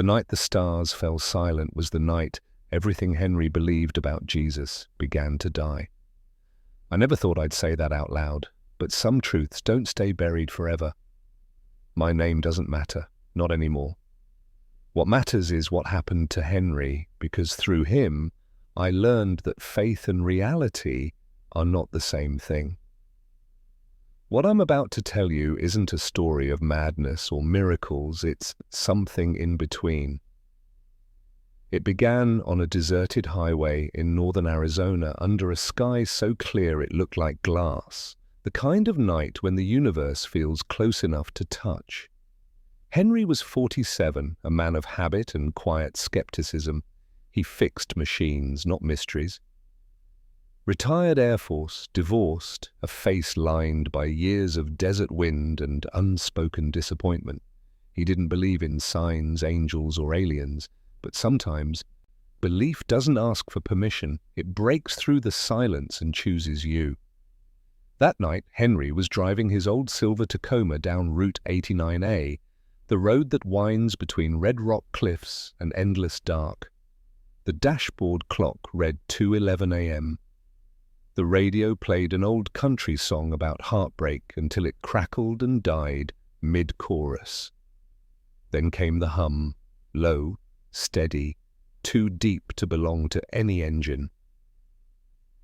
The night the stars fell silent was the night everything Henry believed about Jesus began to die. I never thought I'd say that out loud, but some truths don't stay buried forever. My name doesn't matter, not anymore. What matters is what happened to Henry, because through him, I learned that faith and reality are not the same thing. What I'm about to tell you isn't a story of madness or miracles, it's something in between. It began on a deserted highway in northern Arizona under a sky so clear it looked like glass, the kind of night when the universe feels close enough to touch. Henry was 47, a man of habit and quiet skepticism. He fixed machines, not mysteries. Retired Air Force, divorced, a face lined by years of desert wind and unspoken disappointment. He didn't believe in signs, angels, or aliens, but sometimes belief doesn't ask for permission. It breaks through the silence and chooses you. That night, Henry was driving his old silver Tacoma down Route 89A, the road that winds between red rock cliffs and endless dark. The dashboard clock read 2:11 a.m. The radio played an old country song about heartbreak until it crackled and died mid-chorus. Then came the hum, low, steady, too deep to belong to any engine.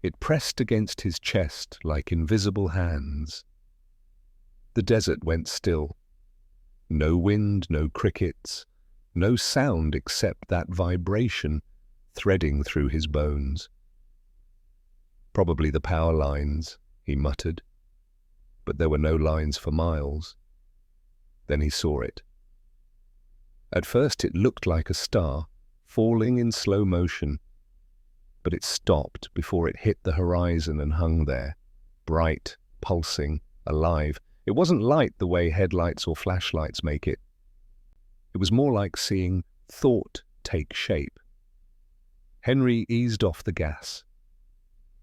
It pressed against his chest like invisible hands. The desert went still. No wind, no crickets, no sound except that vibration threading through his bones. Probably the power lines, he muttered, but there were no lines for miles. Then he saw it. At first it looked like a star, falling in slow motion, but it stopped before it hit the horizon and hung there, bright, pulsing, alive. It wasn't light the way headlights or flashlights make it. It was more like seeing thought take shape. Henry eased off the gas.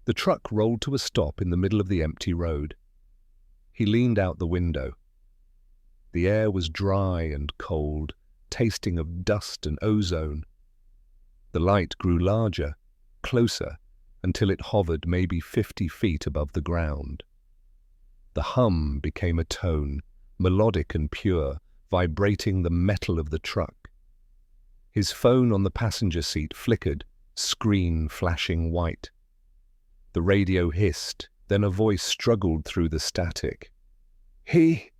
The truck rolled to a stop in the middle of the empty road. He leaned out the window. The air was dry and cold, tasting of dust and ozone. The light grew larger, closer, until it hovered maybe 50 feet above the ground. The hum became a tone, melodic and pure, vibrating the metal of the truck. His phone on the passenger seat flickered, screen flashing white. The radio hissed, then a voice struggled through the static. "He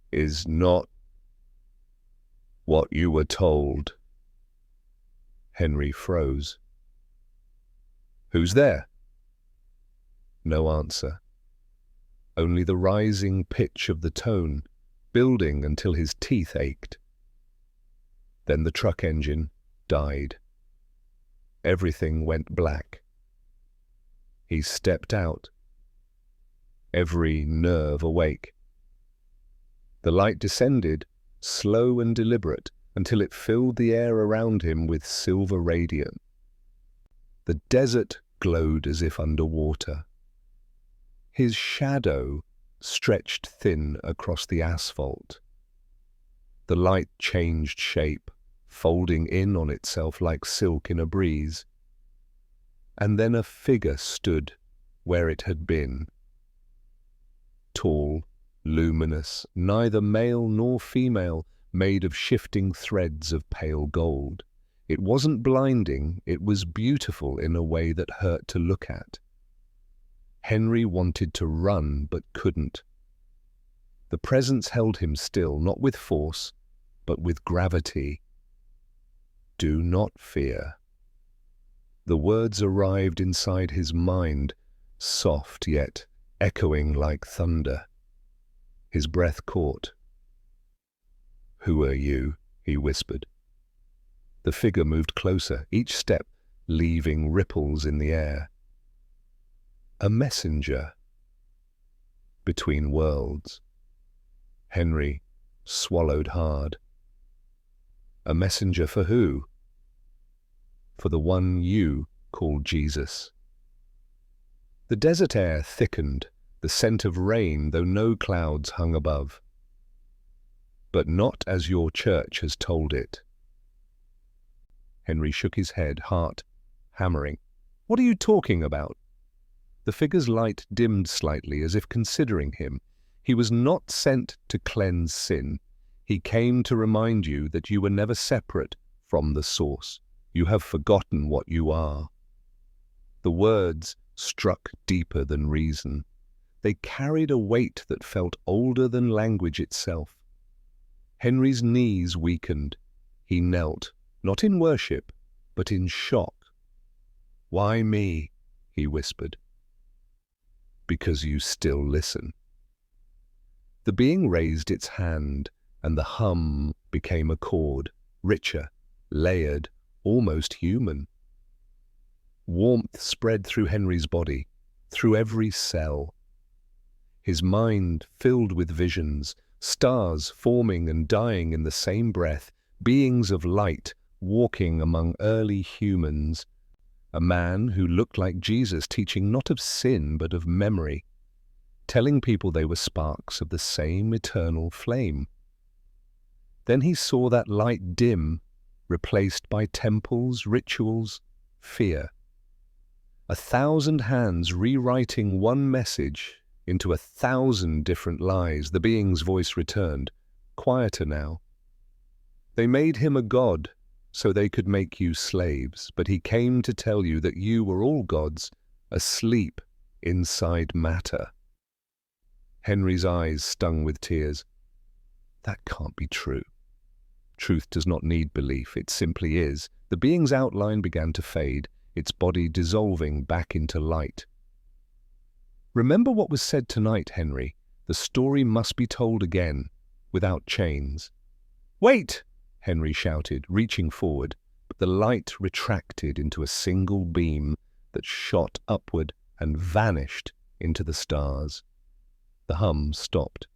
is not what you were told." Henry froze. "Who's there?" No answer. Only the rising pitch of the tone, building until his teeth ached. Then the truck engine died. Everything went black. He stepped out, every nerve awake. The light descended, slow and deliberate, until it filled the air around him with silver radiance. The desert glowed as if underwater. His shadow stretched thin across the asphalt. The light changed shape, folding in on itself like silk in a breeze. And then a figure stood where it had been. Tall, luminous, neither male nor female, made of shifting threads of pale gold. It wasn't blinding, it was beautiful in a way that hurt to look at. Henry wanted to run, but couldn't. The presence held him still, not with force, but with gravity. "Do not fear." The words arrived inside his mind, soft yet echoing like thunder. His breath caught. "Who are you?" he whispered. The figure moved closer, each step leaving ripples in the air. A messenger between worlds. Henry swallowed hard. A messenger for who? For the one you called Jesus. The desert air thickened, the scent of rain, though no clouds hung above. but not as your church has told it. Henry shook his head, heart hammering. What are you talking about? The figure's light dimmed slightly, as if considering him. He was not sent to cleanse sin. He came to remind you that you were never separate from the source. You have forgotten what you are. The words struck deeper than reason. They carried a weight that felt older than language itself. Henry's knees weakened. He knelt, not in worship, but in shock. "Why me?" he whispered. "Because you still listen." The being raised its hand, and the hum became a chord, richer, layered, almost human. Warmth spread through Henry's body, through every cell. His mind filled with visions, stars forming and dying in the same breath, beings of light walking among early humans, a man who looked like Jesus teaching not of sin but of memory, telling people they were sparks of the same eternal flame. Then he saw that light dim, replaced by temples, rituals, fear. 1,000 hands rewriting one message into 1,000 different lies. The being's voice returned, quieter now. They made him a god so they could make you slaves, but he came to tell you that you were all gods, asleep inside matter. Henry's eyes stung with tears. That can't be true. Truth does not need belief, it simply is. The being's outline began to fade, its body dissolving back into light. Remember what was said tonight, Henry. The story must be told again, without chains. Wait! Henry shouted, reaching forward, but the light retracted into a single beam that shot upward and vanished into the stars. The hum stopped.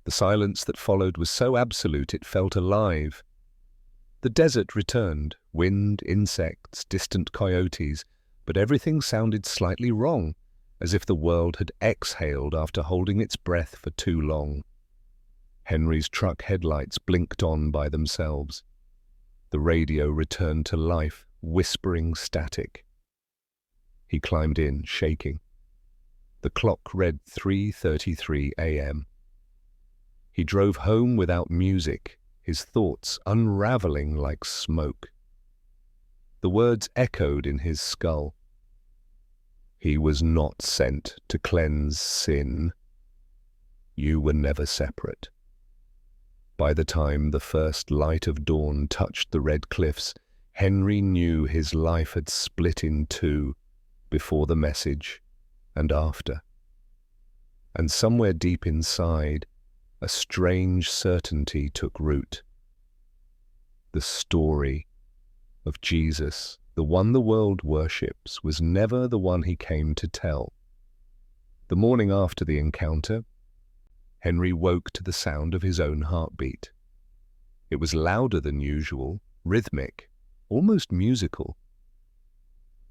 The silence that followed was so absolute it felt alive. The desert returned, wind, insects, distant coyotes, but everything sounded slightly wrong, as if the world had exhaled after holding its breath for too long. Henry's truck headlights blinked on by themselves. The radio returned to life, whispering static. He climbed in, shaking. The clock read 3:33 a.m. He drove home without music, his thoughts unraveling like smoke. The words echoed in his skull. He was not sent to cleanse sin. You were never separate. By the time the first light of dawn touched the red cliffs, Henry knew his life had split in two, before the message and after. And somewhere deep inside, a strange certainty took root. The story of Jesus, the one the world worships, was never the one he came to tell. The morning after the encounter, Henry woke to the sound of his own heartbeat. It was louder than usual, rhythmic, almost musical.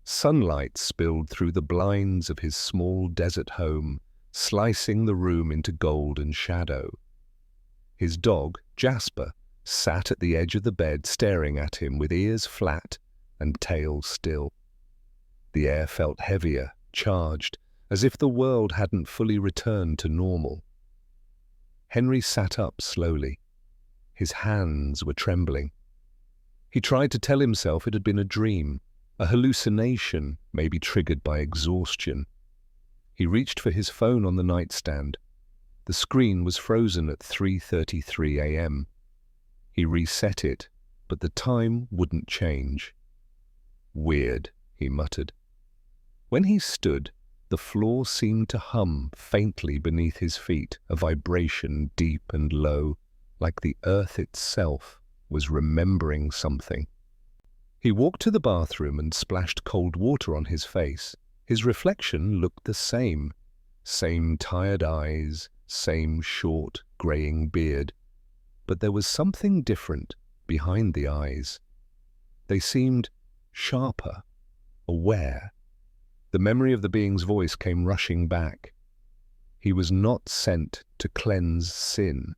Sunlight spilled through the blinds of his small desert home, slicing the room into gold and shadow. His dog, Jasper, sat at the edge of the bed staring at him with ears flat and tail still. The air felt heavier, charged, as if the world hadn't fully returned to normal. Henry sat up slowly. His hands were trembling. He tried to tell himself it had been a dream, a hallucination, maybe triggered by exhaustion. He reached for his phone on the nightstand. The screen was frozen at 3:33 a.m. He reset it, but the time wouldn't change. Weird, he muttered. When he stood, the floor seemed to hum faintly beneath his feet, a vibration deep and low, like the earth itself was remembering something. He walked to the bathroom and splashed cold water on his face. His reflection looked the same tired eyes, same short, graying beard. But there was something different behind the eyes. They seemed sharper, aware. The memory of the being's voice came rushing back. He was not sent to cleanse sin.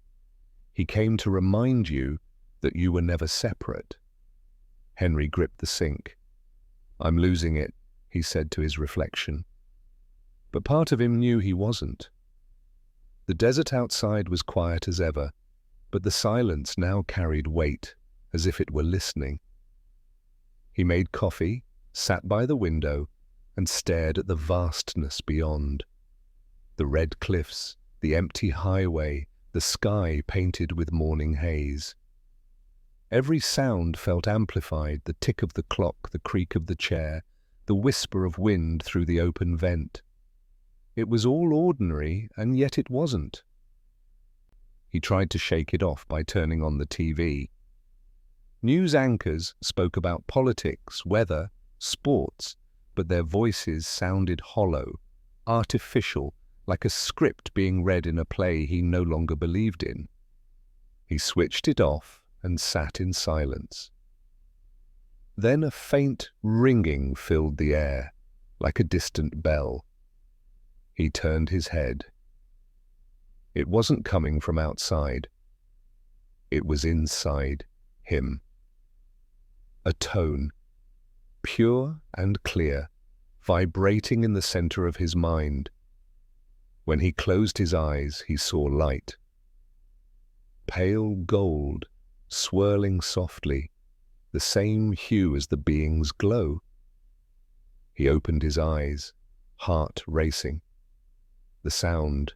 He came to remind you that you were never separate. Henry gripped the sink. I'm losing it, he said to his reflection. But part of him knew he wasn't. The desert outside was quiet as ever, but the silence now carried weight, as if it were listening. He made coffee, sat by the window, and stared at the vastness beyond. The red cliffs, the empty highway, the sky painted with morning haze. Every sound felt amplified, the tick of the clock, the creak of the chair, the whisper of wind through the open vent. It was all ordinary, and yet it wasn't. He tried to shake it off by turning on the TV. News anchors spoke about politics, weather, sports, but their voices sounded hollow, artificial, like a script being read in a play he no longer believed in. He switched it off and sat in silence. Then a faint ringing filled the air, like a distant bell. He turned his head. It wasn't coming from outside. It was inside him. A tone, pure and clear, vibrating in the center of his mind. When he closed his eyes, he saw light. Pale gold, swirling softly, the same hue as the being's glow. He opened his eyes, heart racing. The sound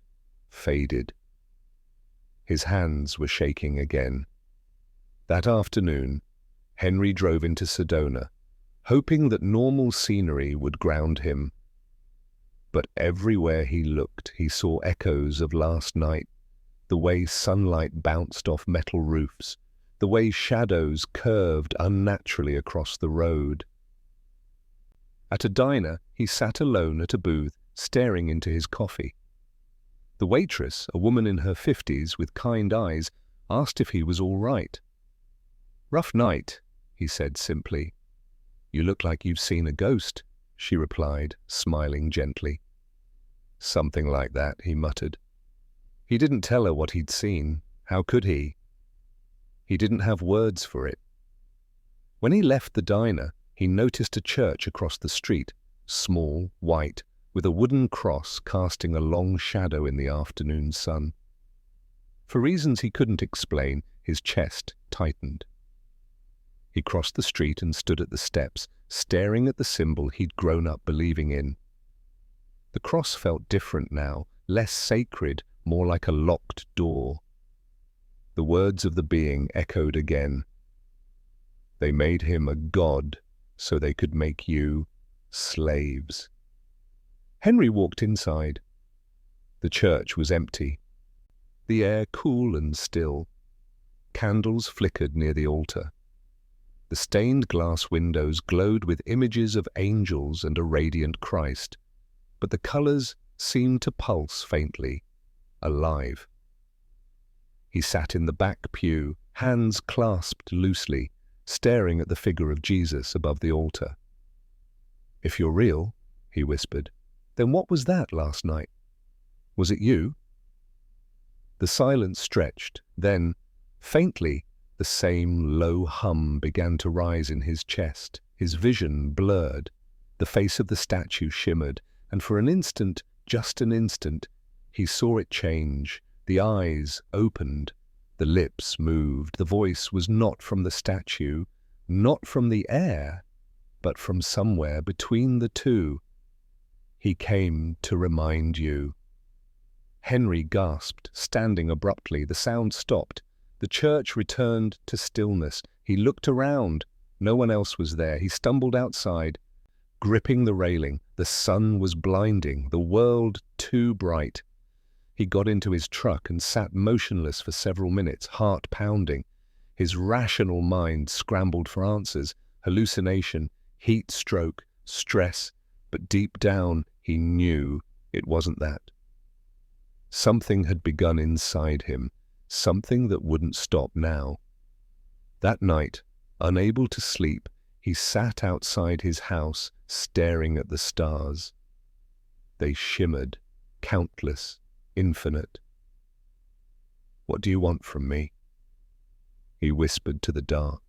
faded. His hands were shaking again. That afternoon, Henry drove into Sedona, hoping that normal scenery would ground him. But everywhere he looked, he saw echoes of last night, the way sunlight bounced off metal roofs, the way shadows curved unnaturally across the road. At a diner, he sat alone at a booth, staring into his coffee. The waitress, a woman in her 50s with kind eyes, asked if he was all right. "Rough night," he said simply. "You look like you've seen a ghost," she replied, smiling gently. "Something like that," he muttered. He didn't tell her what he'd seen. How could he? He didn't have words for it. When he left the diner, he noticed a church across the street, small, white, with a wooden cross casting a long shadow in the afternoon sun. For reasons he couldn't explain, his chest tightened. He crossed the street and stood at the steps, staring at the symbol he'd grown up believing in. The cross felt different now, less sacred, more like a locked door. The words of the being echoed again. They made him a god so they could make you slaves. Henry walked inside. The church was empty. The air cool and still. Candles flickered near the altar. The stained glass windows glowed with images of angels and a radiant Christ, but the colors seemed to pulse faintly, alive. He sat in the back pew, hands clasped loosely, staring at the figure of Jesus above the altar. "If you're real," he whispered, "then what was that last night? Was it you?" The silence stretched, then, faintly, the same low hum began to rise in his chest. His vision blurred. The face of the statue shimmered, and for an instant, just an instant, he saw it change. The eyes opened, the lips moved. The voice was not from the statue, not from the air, but from somewhere between the two. "He came to remind you." Henry gasped, standing abruptly. The sound stopped. The church returned to stillness. He looked around. No one else was there. He stumbled outside, gripping the railing. The sun was blinding, the world too bright. He got into his truck and sat motionless for several minutes, heart pounding. His rational mind scrambled for answers. Hallucination, heat stroke, stress. But deep down, he knew it wasn't that. Something had begun inside him, something that wouldn't stop now. That night, unable to sleep, he sat outside his house, staring at the stars. They shimmered, countless, infinite. "What do you want from me?" he whispered to the dark.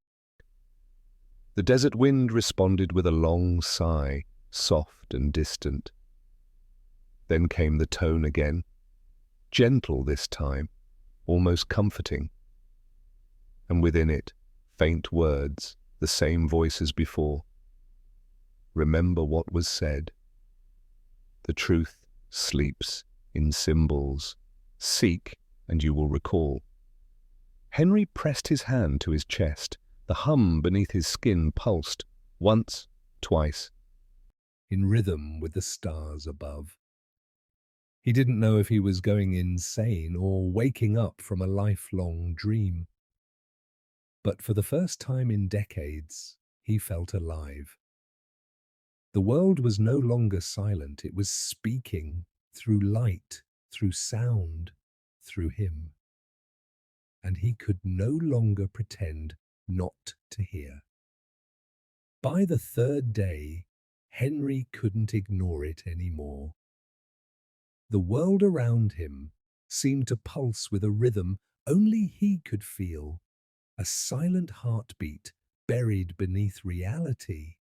The desert wind responded with a long sigh, soft and distant. Then came the tone again, gentle this time, almost comforting. And within it, faint words, the same voice as before. Remember what was said. The truth sleeps in symbols. Seek, and you will recall. Henry pressed his hand to his chest. The hum beneath his skin pulsed, once, twice, in rhythm with the stars above. He didn't know if he was going insane or waking up from a lifelong dream. But for the first time in decades, he felt alive. The world was no longer silent. It was speaking through light, through sound, through him. And he could no longer pretend not to hear. By the third day, Henry couldn't ignore it anymore. The world around him seemed to pulse with a rhythm only he could feel, a silent heartbeat buried beneath reality.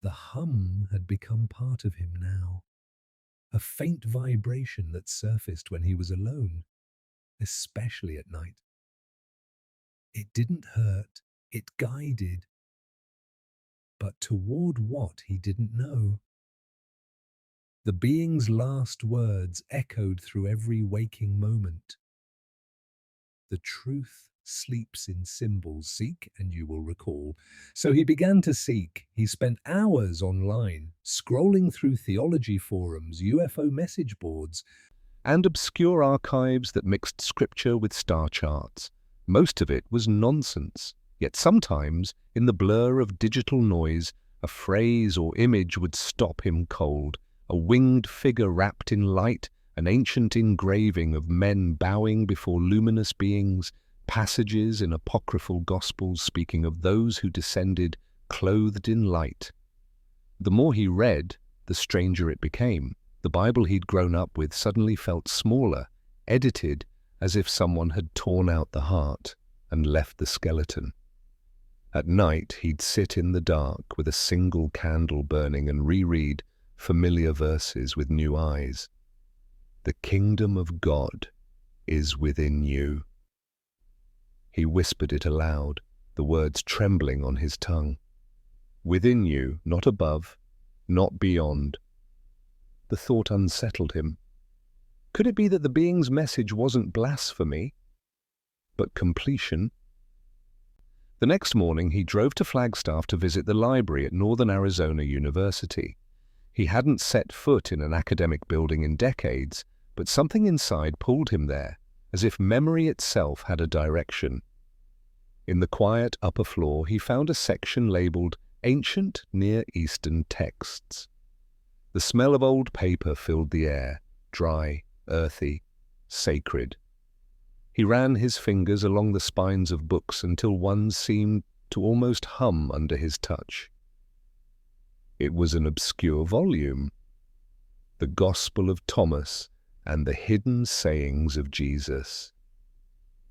The hum had become part of him now, a faint vibration that surfaced when he was alone, especially at night. It didn't hurt, it guided, but toward what he didn't know. The being's last words echoed through every waking moment. The truth sleeps in symbols. Seek, and you will recall. So he began to seek. He spent hours online, scrolling through theology forums, UFO message boards, and obscure archives that mixed scripture with star charts. Most of it was nonsense, yet sometimes, in the blur of digital noise, a phrase or image would stop him cold. A winged figure wrapped in light, an ancient engraving of men bowing before luminous beings, passages in apocryphal gospels speaking of those who descended clothed in light. The more he read, the stranger it became. The Bible he'd grown up with suddenly felt smaller, edited as if someone had torn out the heart and left the skeleton. At night, he'd sit in the dark with a single candle burning and reread familiar verses with new eyes. The kingdom of God is within you. He whispered it aloud, the words trembling on his tongue. Within you, not above, not beyond. The thought unsettled him. Could it be that the being's message wasn't blasphemy, but completion? The next morning, he drove to Flagstaff to visit the library at Northern Arizona University. He hadn't set foot in an academic building in decades, but something inside pulled him there, as if memory itself had a direction. In the quiet upper floor, he found a section labeled Ancient Near Eastern Texts. The smell of old paper filled the air, dry, earthy, sacred. He ran his fingers along the spines of books until one seemed to almost hum under his touch. It was an obscure volume, the Gospel of Thomas and the Hidden Sayings of Jesus.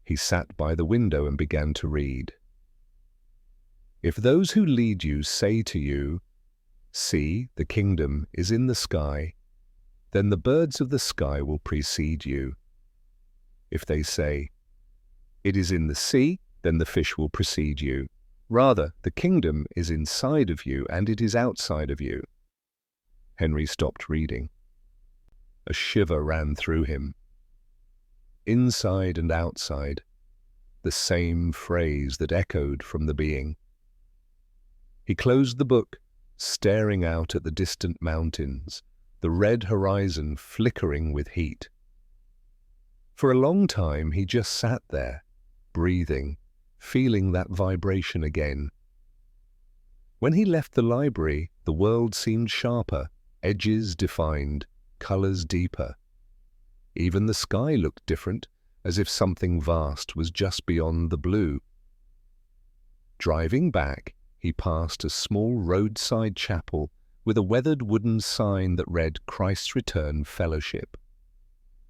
He sat by the window and began to read. If those who lead you say to you, "See, the kingdom is in the sky," then the birds of the sky will precede you. If they say, "It is in the sea," then the fish will precede you. Rather, the kingdom is inside of you and it is outside of you. Henry stopped reading. A shiver ran through him. Inside and outside, the same phrase that echoed from the being. He closed the book, staring out at the distant mountains, the red horizon flickering with heat. For a long time he just sat there, breathing, feeling that vibration again. When he left the library, the world seemed sharper, edges defined, colors deeper. Even the sky looked different, as if something vast was just beyond the blue. Driving back, he passed a small roadside chapel with a weathered wooden sign that read Christ's Return Fellowship.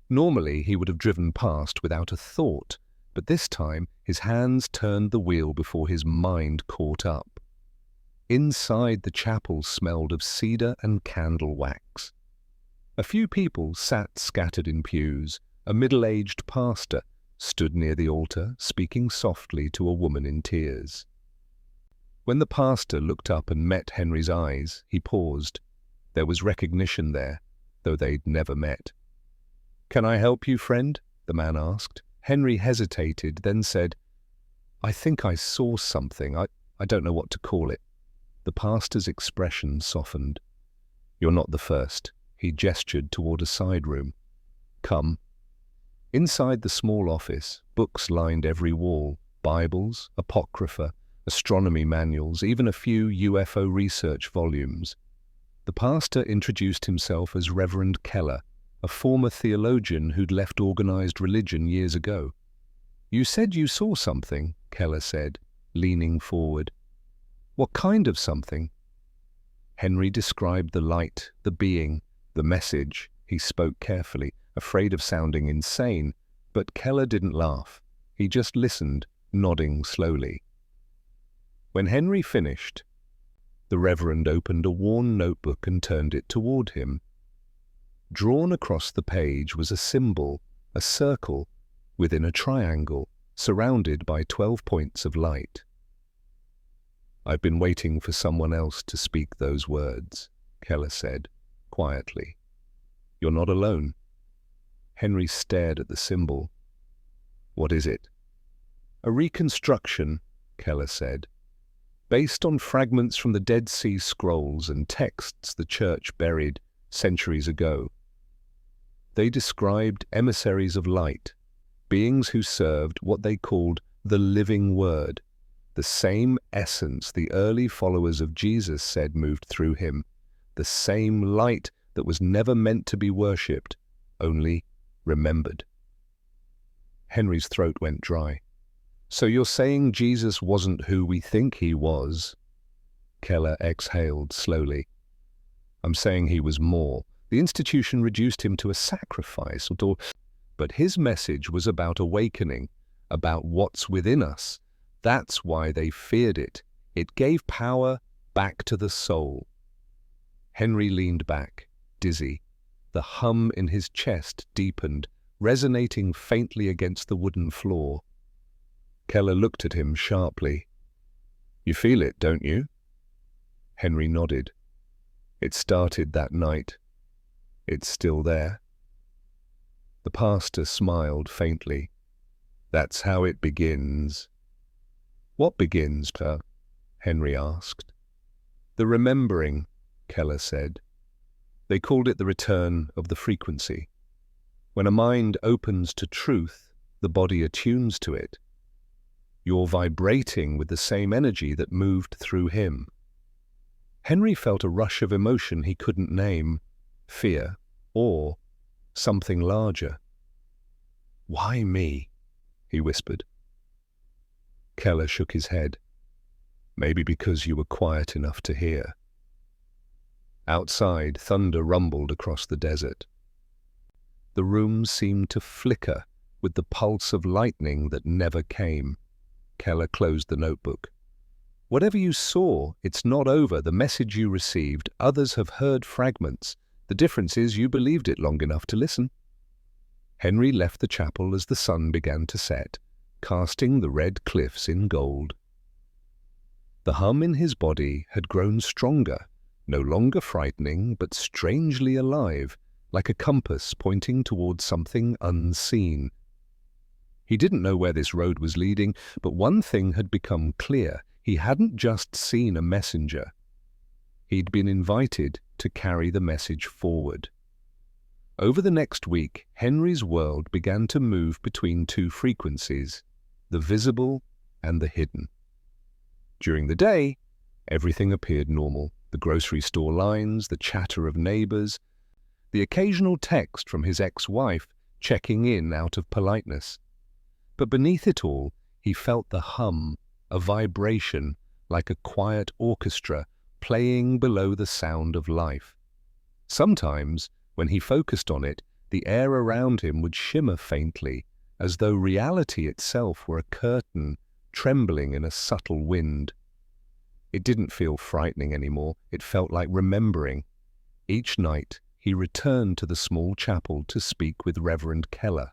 Normally, he would have driven past without a thought, but this time his hands turned the wheel before his mind caught up. Inside the chapel smelled of cedar and candle wax. A few people sat scattered in pews. A middle-aged pastor stood near the altar, speaking softly to a woman in tears. When the pastor looked up and met Henry's eyes, he paused. There was recognition there, though they'd never met. "Can I help you, friend?" the man asked. Henry hesitated, then said, "I think I saw something. I don't know what to call it." The pastor's expression softened. "You're not the first." He gestured toward a side room. "Come." Inside the small office, books lined every wall, Bibles, Apocrypha, astronomy manuals, even a few UFO research volumes. The pastor introduced himself as Reverend Keller, a former theologian who'd left organized religion years ago. "You said you saw something," Keller said, leaning forward. "What kind of something?" Henry described the light, the being, the message. He spoke carefully, afraid of sounding insane, but Keller didn't laugh. He just listened, nodding slowly. When Henry finished, the Reverend opened a worn notebook and turned it toward him. Drawn across the page was a symbol, a circle, within a triangle, surrounded by 12 points of light. "I've been waiting for someone else to speak those words," Keller said, quietly. "You're not alone." Henry stared at the symbol. "What is it?" "A reconstruction," Keller said, "based on fragments from the Dead Sea Scrolls and texts the Church buried centuries ago. They described emissaries of light, beings who served what they called the living word, the same essence the early followers of Jesus said moved through him, the same light that was never meant to be worshipped, only remembered." Henry's throat went dry. "So you're saying Jesus wasn't who we think he was?" Keller exhaled slowly. "I'm saying he was more. The institution reduced him to a sacrifice, but his message was about awakening, about what's within us. That's why they feared it. It gave power back to the soul." Henry leaned back, dizzy. The hum in his chest deepened, resonating faintly against the wooden floor. Keller looked at him sharply. "You feel it, don't you?" Henry nodded. "It started that night. It's still there." The pastor smiled faintly. "That's how it begins." "What begins, Per?" Henry asked. "The remembering," Keller said. "They called it the return of the frequency. When a mind opens to truth, the body attunes to it. You're vibrating with the same energy that moved through him." Henry felt a rush of emotion he couldn't name, fear, or something larger. "Why me?" he whispered. Keller shook his head. "Maybe because you were quiet enough to hear." Outside, thunder rumbled across the desert. The room seemed to flicker with the pulse of lightning that never came. Keller closed the notebook. "Whatever you saw, it's not over. The message you received, others have heard fragments. The difference is you believed it long enough to listen." Henry left the chapel as the sun began to set, casting the red cliffs in gold. The hum in his body had grown stronger, no longer frightening, but strangely alive, like a compass pointing towards something unseen. He didn't know where this road was leading, but one thing had become clear. He hadn't just seen a messenger. He'd been invited to carry the message forward. Over the next week, Henry's world began to move between two frequencies, the visible and the hidden. During the day, everything appeared normal. The grocery store lines, the chatter of neighbors, the occasional text from his ex-wife checking in out of politeness. But beneath it all, he felt the hum, a vibration like a quiet orchestra playing below the sound of life. Sometimes, when he focused on it, The air around him would shimmer faintly, as though reality itself were a curtain trembling in a subtle wind. It didn't feel frightening anymore, it felt like remembering. Each night, he returned to the small chapel to speak with Reverend Keller.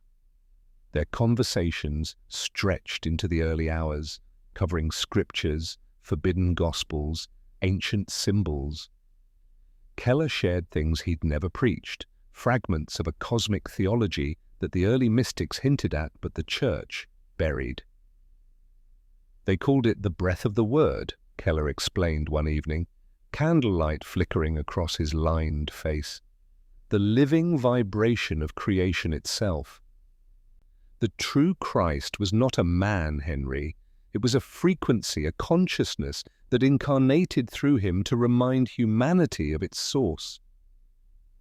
Their conversations stretched into the early hours, covering scriptures, forbidden gospels, ancient symbols. Keller shared things he'd never preached, fragments of a cosmic theology that the early mystics hinted at but the church buried. They called it the breath of the word, Keller explained one evening, candlelight flickering across his lined face. The living vibration of creation itself. The true Christ was not a man, Henry. It was a frequency, a consciousness that incarnated through him to remind humanity of its source.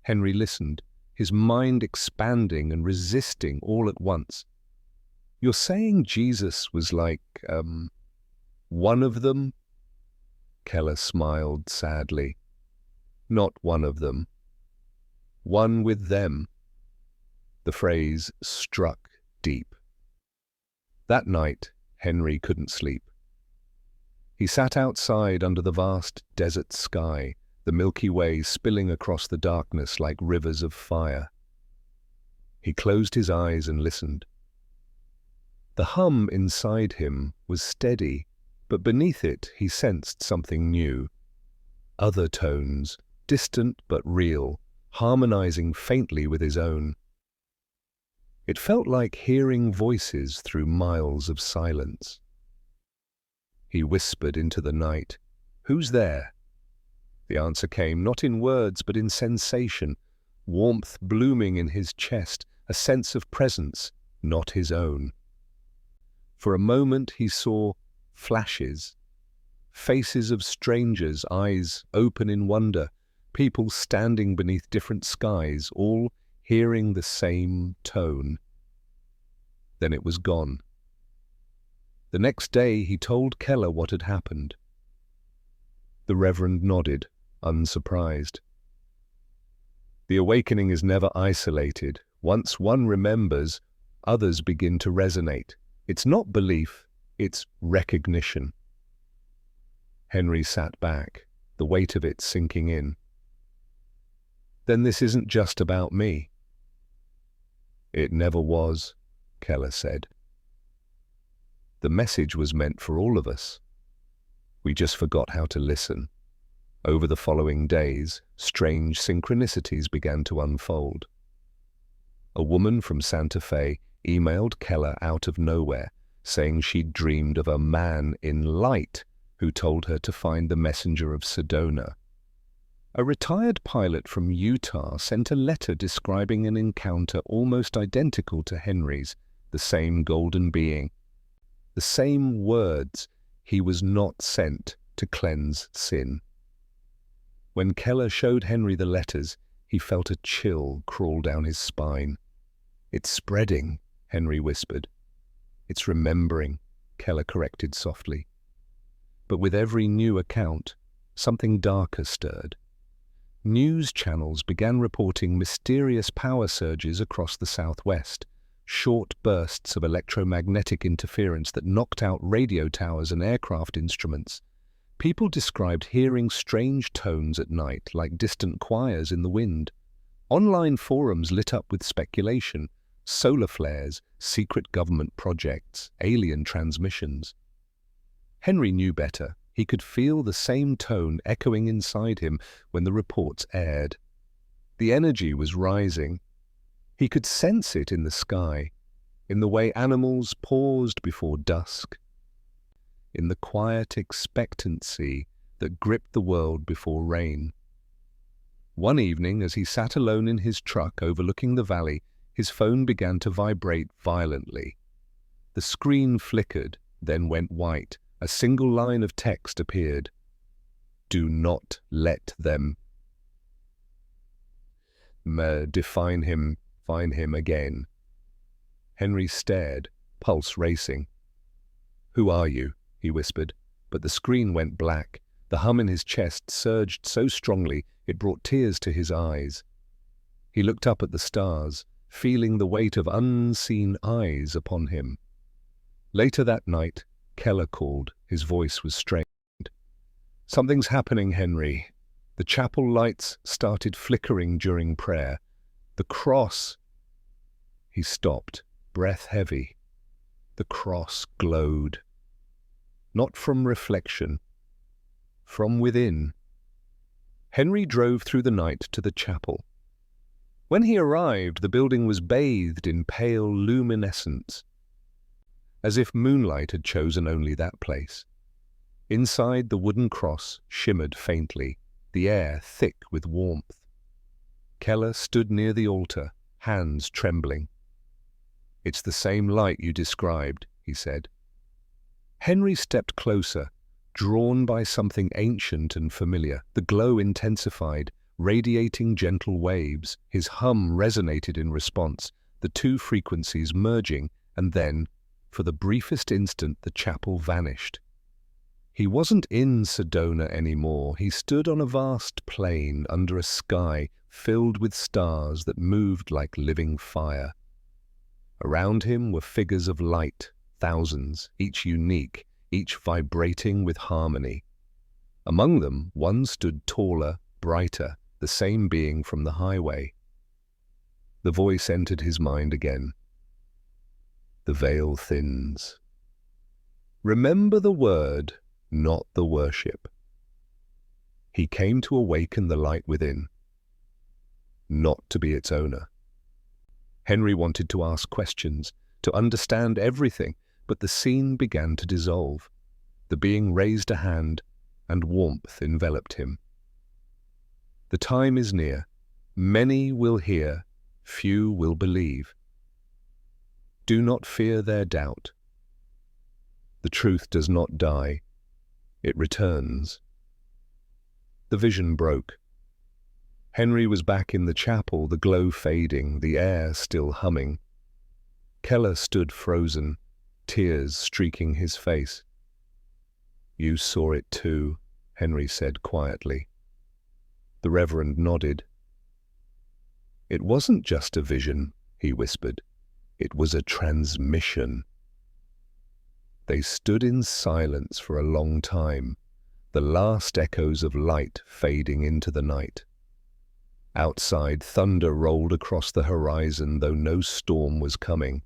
Henry listened, his mind expanding and resisting all at once. You're saying Jesus was like, one of them? Keller smiled sadly. Not one of them. One with them. The phrase struck deep. That night, Henry couldn't sleep. He sat outside under the vast desert sky, the Milky Way spilling across the darkness like rivers of fire. He closed his eyes and listened. The hum inside him was steady, but beneath it he sensed something new. Other tones, distant but real, harmonizing faintly with his own. It felt like hearing voices through miles of silence. He whispered into the night, "Who's there?" The answer came not in words but in sensation, warmth blooming in his chest, a sense of presence, not his own. For a moment he saw flashes, faces of strangers, eyes open in wonder, people standing beneath different skies, all hearing the same tone. Then it was gone. The next day he told Keller what had happened. The Reverend nodded, unsurprised. The awakening is never isolated. Once one remembers, others begin to resonate. It's not belief, it's recognition. Henry sat back, the weight of it sinking in. Then this isn't just about me. It never was, Keller said. The message was meant for all of us. We just forgot how to listen. Over the following days, strange synchronicities began to unfold. A woman from Santa Fe emailed Keller out of nowhere, saying she'd dreamed of a man in light who told her to find the messenger of Sedona. A retired pilot from Utah sent a letter describing an encounter almost identical to Henry's, the same golden being. The same words, he was not sent to cleanse sin. When Keller showed Henry the letters, he felt a chill crawl down his spine. It's spreading, Henry whispered. It's remembering, Keller corrected softly. But with every new account, something darker stirred. News channels began reporting mysterious power surges across the southwest, short bursts of electromagnetic interference that knocked out radio towers and aircraft instruments. People described hearing strange tones at night, like distant choirs in the wind. Online forums lit up with speculation, solar flares, secret government projects, alien transmissions. Henry knew better. He could feel the same tone echoing inside him when the reports aired. The energy was rising. He could sense it in the sky, in the way animals paused before dusk, in the quiet expectancy that gripped the world before rain. One evening, as he sat alone in his truck overlooking the valley, his phone began to vibrate violently. The screen flickered, then went white. A single line of text appeared. Do not let them find him again. Henry stared, pulse racing. Who are you? He whispered, but the screen went black. The hum in his chest surged so strongly it brought tears to his eyes. He looked up at the stars, feeling the weight of unseen eyes upon him. Later that night, Keller called. His voice was strained. "Something's happening, Henry." The chapel lights started flickering during prayer. "The cross—" He stopped, breath heavy. The cross glowed. Not from reflection, from within. Henry drove through the night to the chapel. When he arrived, the building was bathed in pale luminescence, as if moonlight had chosen only that place. Inside, the wooden cross shimmered faintly, the air thick with warmth. Keller stood near the altar, hands trembling. "It's the same light you described," he said. Henry stepped closer, drawn by something ancient and familiar. The glow intensified, radiating gentle waves. His hum resonated in response, the two frequencies merging, and then, for the briefest instant, the chapel vanished. He wasn't in Sedona anymore. He stood on a vast plain under a sky filled with stars that moved like living fire. Around him were figures of light, thousands, each unique, each vibrating with harmony. Among them, one stood taller, brighter, the same being from the highway. The voice entered his mind again. "The veil thins. Remember the word, not the worship." He came to awaken the light within, not to be its owner. Henry wanted to ask questions, to understand everything, but the scene began to dissolve. The being raised a hand, and warmth enveloped him. "The time is near. Many will hear, few will believe. Do not fear their doubt. The truth does not die. It returns." The vision broke. Henry was back in the chapel, the glow fading, the air still humming. Keller stood frozen, tears streaking his face. "You saw it too," Henry said quietly. The Reverend nodded. "It wasn't just a vision," he whispered. "It was a transmission." They stood in silence for a long time, the last echoes of light fading into the night. Outside, thunder rolled across the horizon, though no storm was coming.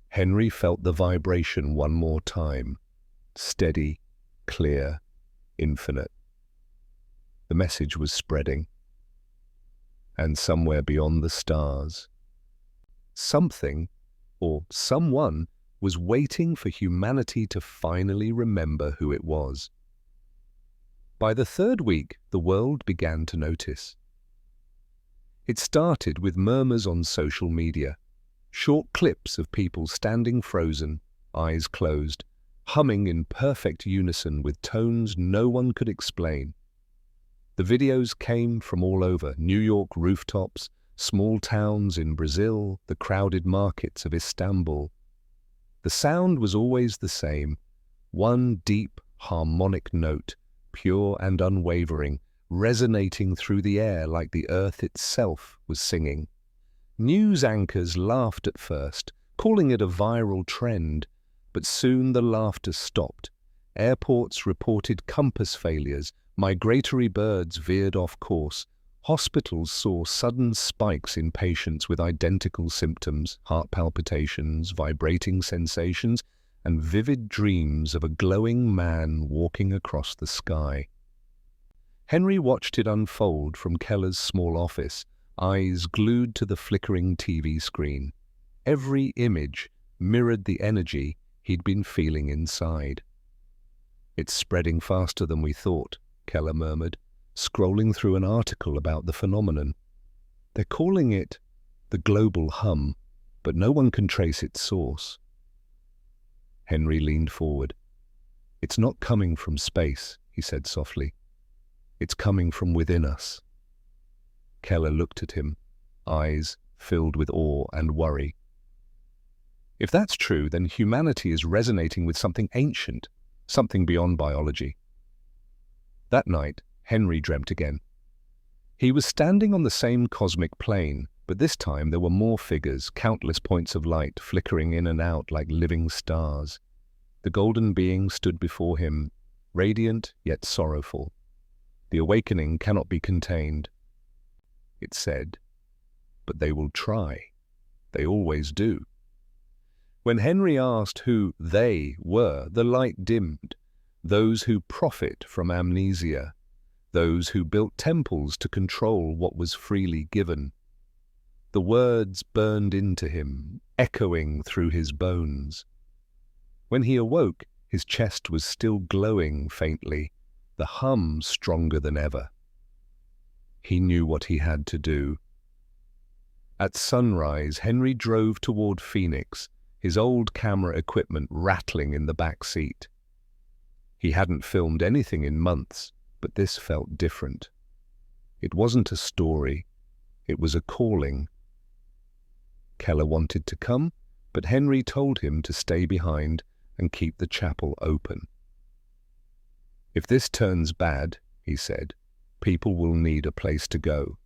Henry felt the vibration one more time, steady, clear, infinite. The message was spreading. And somewhere beyond the stars, something, or someone, was waiting for humanity to finally remember who it was. By the third week, the world began to notice. It started with murmurs on social media, short clips of people standing frozen, eyes closed, humming in perfect unison with tones no one could explain. The videos came from all over: New York rooftops, small towns in Brazil, the crowded markets of Istanbul. The sound was always the same, one deep, harmonic note, pure and unwavering, resonating through the air like the earth itself was singing. News anchors laughed at first, calling it a viral trend, but soon the laughter stopped. Airports reported compass failures, migratory birds veered off course, hospitals saw sudden spikes in patients with identical symptoms, heart palpitations, vibrating sensations, and vivid dreams of a glowing man walking across the sky. Henry watched it unfold from Keller's small office, eyes glued to the flickering TV screen. Every image mirrored the energy he'd been feeling inside. "It's spreading faster than we thought," Keller murmured, scrolling through an article about the phenomenon. "They're calling it the global hum, but no one can trace its source." Henry leaned forward. "It's not coming from space," he said softly. "It's coming from within us." Keller looked at him, eyes filled with awe and worry. "If that's true, then humanity is resonating with something ancient, something beyond biology." That night, Henry dreamt again. He was standing on the same cosmic plane, but this time there were more figures, countless points of light flickering in and out like living stars. The golden being stood before him, radiant yet sorrowful. "The awakening cannot be contained," it said, "but they will try. They always do." When Henry asked who they were, the light dimmed. Those who profit from amnesia. Those who built temples to control what was freely given. The words burned into him, echoing through his bones. When he awoke, his chest was still glowing faintly, the hum stronger than ever. He knew what he had to do. At sunrise, Henry drove toward Phoenix, his old camera equipment rattling in the back seat. He hadn't filmed anything in months, but this felt different. It wasn't a story, it was a calling. Keller wanted to come, but Henry told him to stay behind and keep the chapel open. "If this turns bad," he said, "people will need a place to go."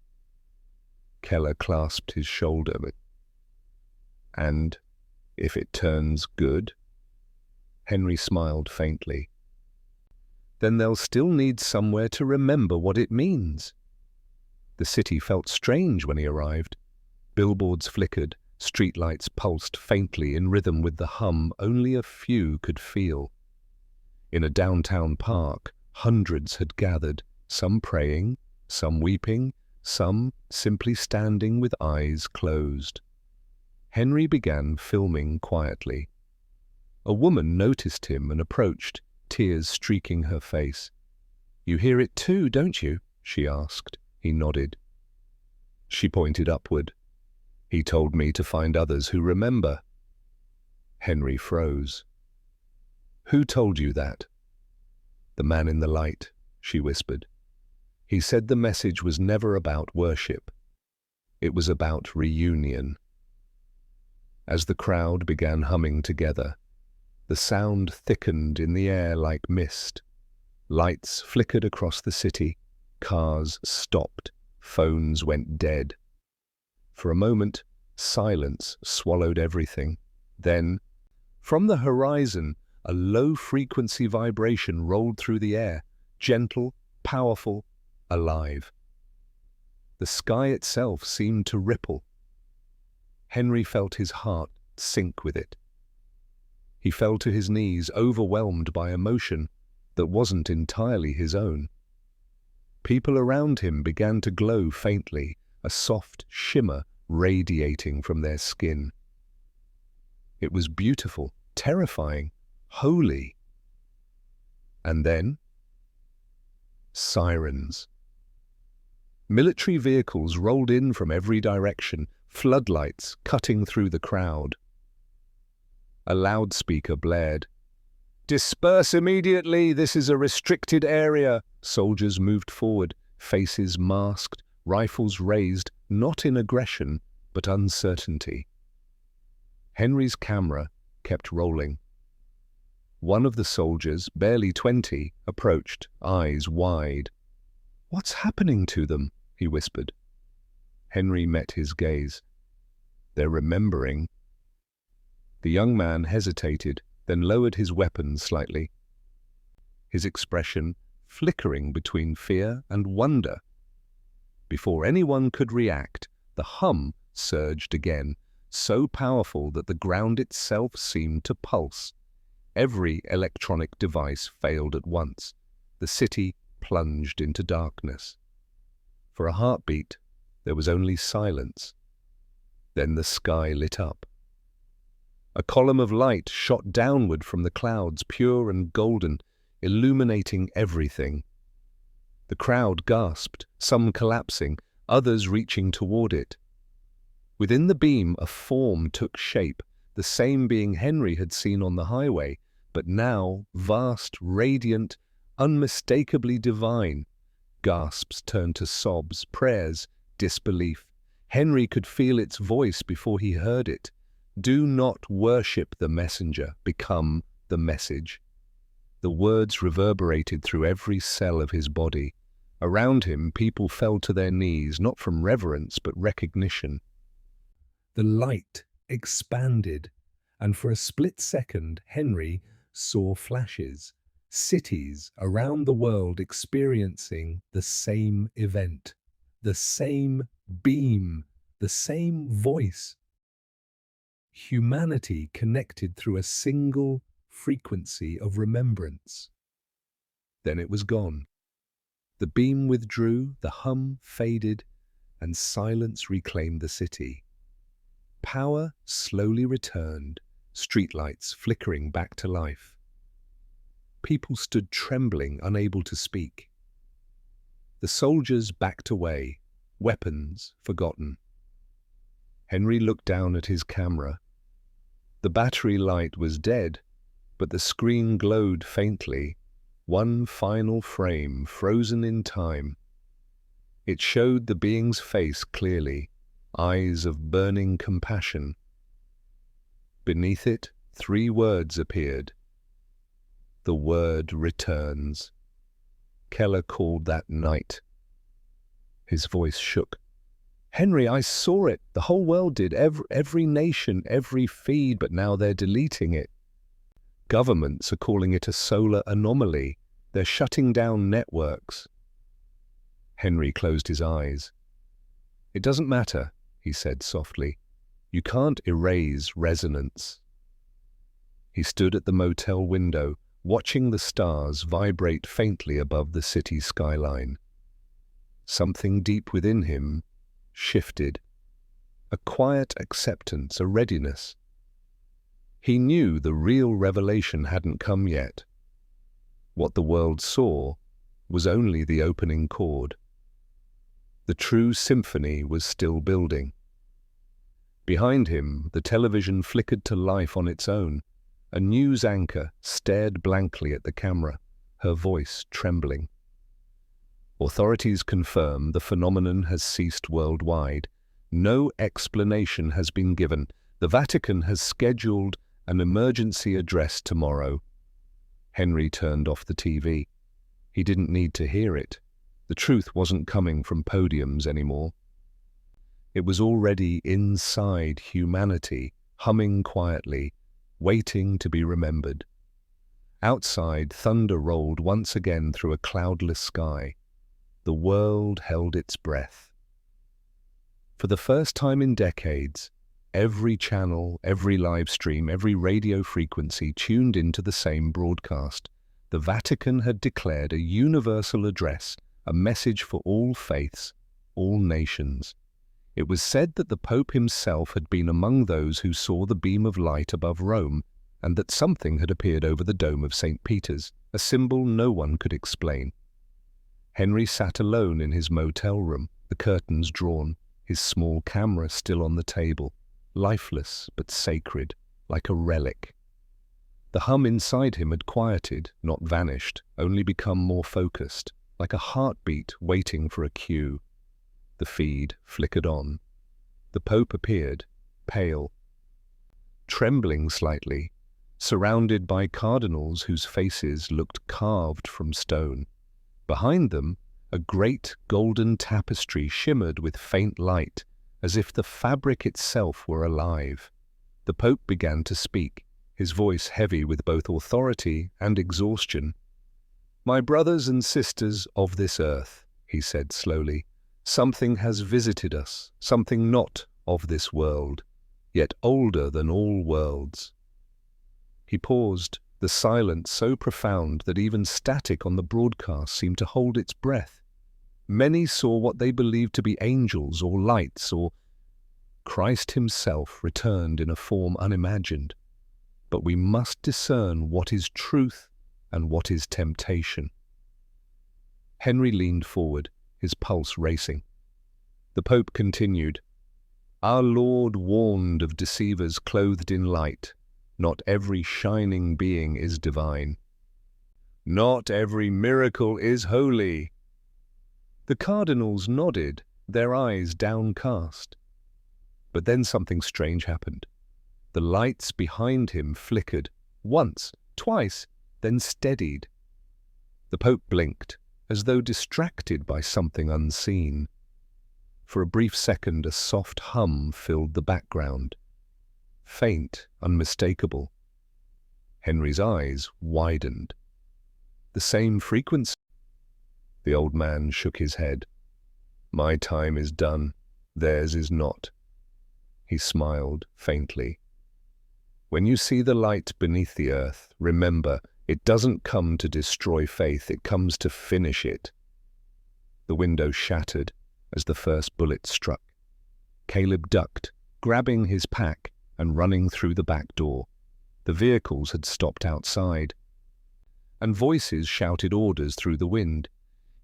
Keller clasped his shoulder. "And if it turns good?" Henry smiled faintly. "Then they'll still need somewhere to remember what it means." The city felt strange when he arrived. Billboards flickered, streetlights pulsed faintly in rhythm with the hum only a few could feel. In a downtown park, hundreds had gathered, some praying, some weeping, some simply standing with eyes closed. Henry began filming quietly. A woman noticed him and approached, tears streaking her face. "You hear it too, don't you?" she asked. He nodded. She pointed upward. "He told me to find others who remember." Henry froze. "Who told you that?" "The man in the light," she whispered. "He said the message was never about worship. It was about reunion." As the crowd began humming together, the sound thickened in the air like mist. Lights flickered across the city, cars stopped, phones went dead. For a moment, silence swallowed everything. Then, from the horizon, a low-frequency vibration rolled through the air, gentle, powerful, alive. The sky itself seemed to ripple. Henry felt his heart sink with it. He fell to his knees, overwhelmed by emotion that wasn't entirely his own. People around him began to glow faintly, a soft shimmer radiating from their skin. It was beautiful, terrifying, holy. And then, sirens. Military vehicles rolled in from every direction, floodlights cutting through the crowd. A loudspeaker blared. "Disperse immediately! This is a restricted area!" Soldiers moved forward, faces masked, rifles raised, not in aggression, but uncertainty. Henry's camera kept rolling. One of the soldiers, barely 20, approached, eyes wide. "What's happening to them?" he whispered. Henry met his gaze. "They're remembering." The young man hesitated, then lowered his weapon slightly, his expression flickering between fear and wonder. Before anyone could react, the hum surged again, so powerful that the ground itself seemed to pulse. Every electronic device failed at once. The city plunged into darkness. For a heartbeat, there was only silence. Then the sky lit up. A column of light shot downward from the clouds, pure and golden, illuminating everything. The crowd gasped, some collapsing, others reaching toward it. Within the beam, a form took shape, the same being Henry had seen on the highway, but now vast, radiant, unmistakably divine. Gasps turned to sobs, prayers, disbelief. Henry could feel its voice before he heard it. "Do not worship the messenger, become the message." The words reverberated through every cell of his body. Around him, people fell to their knees, not from reverence, but recognition. The light expanded, and for a split second, Henry saw flashes, cities around the world experiencing the same event, the same beam, the same voice. Humanity connected through a single frequency of remembrance. Then it was gone. The beam withdrew, the hum faded, and silence reclaimed the city. Power slowly returned, streetlights flickering back to life. People stood trembling, unable to speak. The soldiers backed away, weapons forgotten. Henry looked down at his camera. The battery light was dead, but the screen glowed faintly, one final frame frozen in time. It showed the being's face clearly, eyes of burning compassion. Beneath it, 3 words appeared. The word returns. Keller called that night. His voice shook. Henry, I saw it. The whole world did. Every nation, every feed, but now they're deleting it. Governments are calling it a solar anomaly. They're shutting down networks. Henry closed his eyes. It doesn't matter, he said softly. You can't erase resonance. He stood at the motel window, watching the stars vibrate faintly above the city skyline. Something deep within him shifted. A quiet acceptance, a readiness. He knew the real revelation hadn't come yet. What the world saw was only the opening chord. The true symphony was still building. Behind him, the television flickered to life on its own. A news anchor stared blankly at the camera, her voice trembling. Authorities confirm the phenomenon has ceased worldwide. No explanation has been given. The Vatican has scheduled an emergency address tomorrow. Henry turned off the TV. He didn't need to hear it. The truth wasn't coming from podiums anymore. It was already inside humanity, humming quietly, waiting to be remembered. Outside, thunder rolled once again through a cloudless sky. The world held its breath. For the first time in decades, every channel, every live stream, every radio frequency tuned into the same broadcast. The Vatican had declared a universal address, a message for all faiths, all nations. It was said that the Pope himself had been among those who saw the beam of light above Rome, and that something had appeared over the dome of St. Peter's, a symbol no one could explain. Henry sat alone in his motel room, the curtains drawn, his small camera still on the table, lifeless but sacred, like a relic. The hum inside him had quieted, not vanished, only become more focused, like a heartbeat waiting for a cue. The feed flickered on. The Pope appeared, pale, trembling slightly, surrounded by cardinals whose faces looked carved from stone. Behind them, a great golden tapestry shimmered with faint light, as if the fabric itself were alive. The Pope began to speak, his voice heavy with both authority and exhaustion. "My brothers and sisters of this earth," he said slowly, "something has visited us, something not of this world, yet older than all worlds." He paused, the silence so profound that even static on the broadcast seemed to hold its breath. Many saw what they believed to be angels or lights, or Christ himself returned in a form unimagined. But we must discern what is truth and what is temptation. Henry leaned forward, his pulse racing. The Pope continued, "Our Lord warned of deceivers clothed in light. Not every shining being is divine. Not every miracle is holy." The cardinals nodded, their eyes downcast. But then something strange happened. The lights behind him flickered, once, twice, then steadied. The Pope blinked, as though distracted by something unseen. For a brief second, a soft hum filled the background. Faint, unmistakable. Henry's eyes widened. The same frequency? The old man shook his head. My time is done. Theirs is not. He smiled faintly. When you see the light beneath the earth, remember, it doesn't come to destroy faith, it comes to finish it. The window shattered as the first bullet struck. Caleb ducked, grabbing his pack and running through the back door. The vehicles had stopped outside, and voices shouted orders through the wind.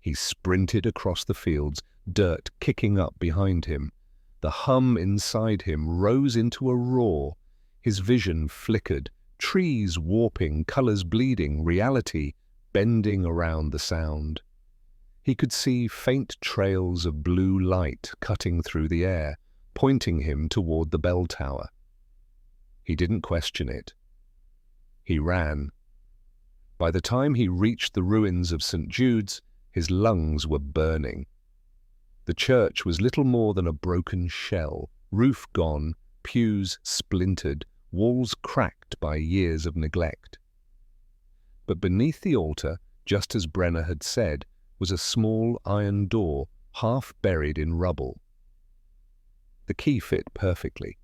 He sprinted across the fields, dirt kicking up behind him. The hum inside him rose into a roar. His vision flickered, trees warping, colors bleeding, reality bending around the sound. He could see faint trails of blue light cutting through the air, pointing him toward the bell tower. He didn't question it. He ran. By the time he reached the ruins of St. Jude's, his lungs were burning. The church was little more than a broken shell, roof gone, pews splintered, walls cracked by years of neglect. But beneath the altar, just as Brenner had said, was a small iron door, half buried in rubble. The key fit perfectly.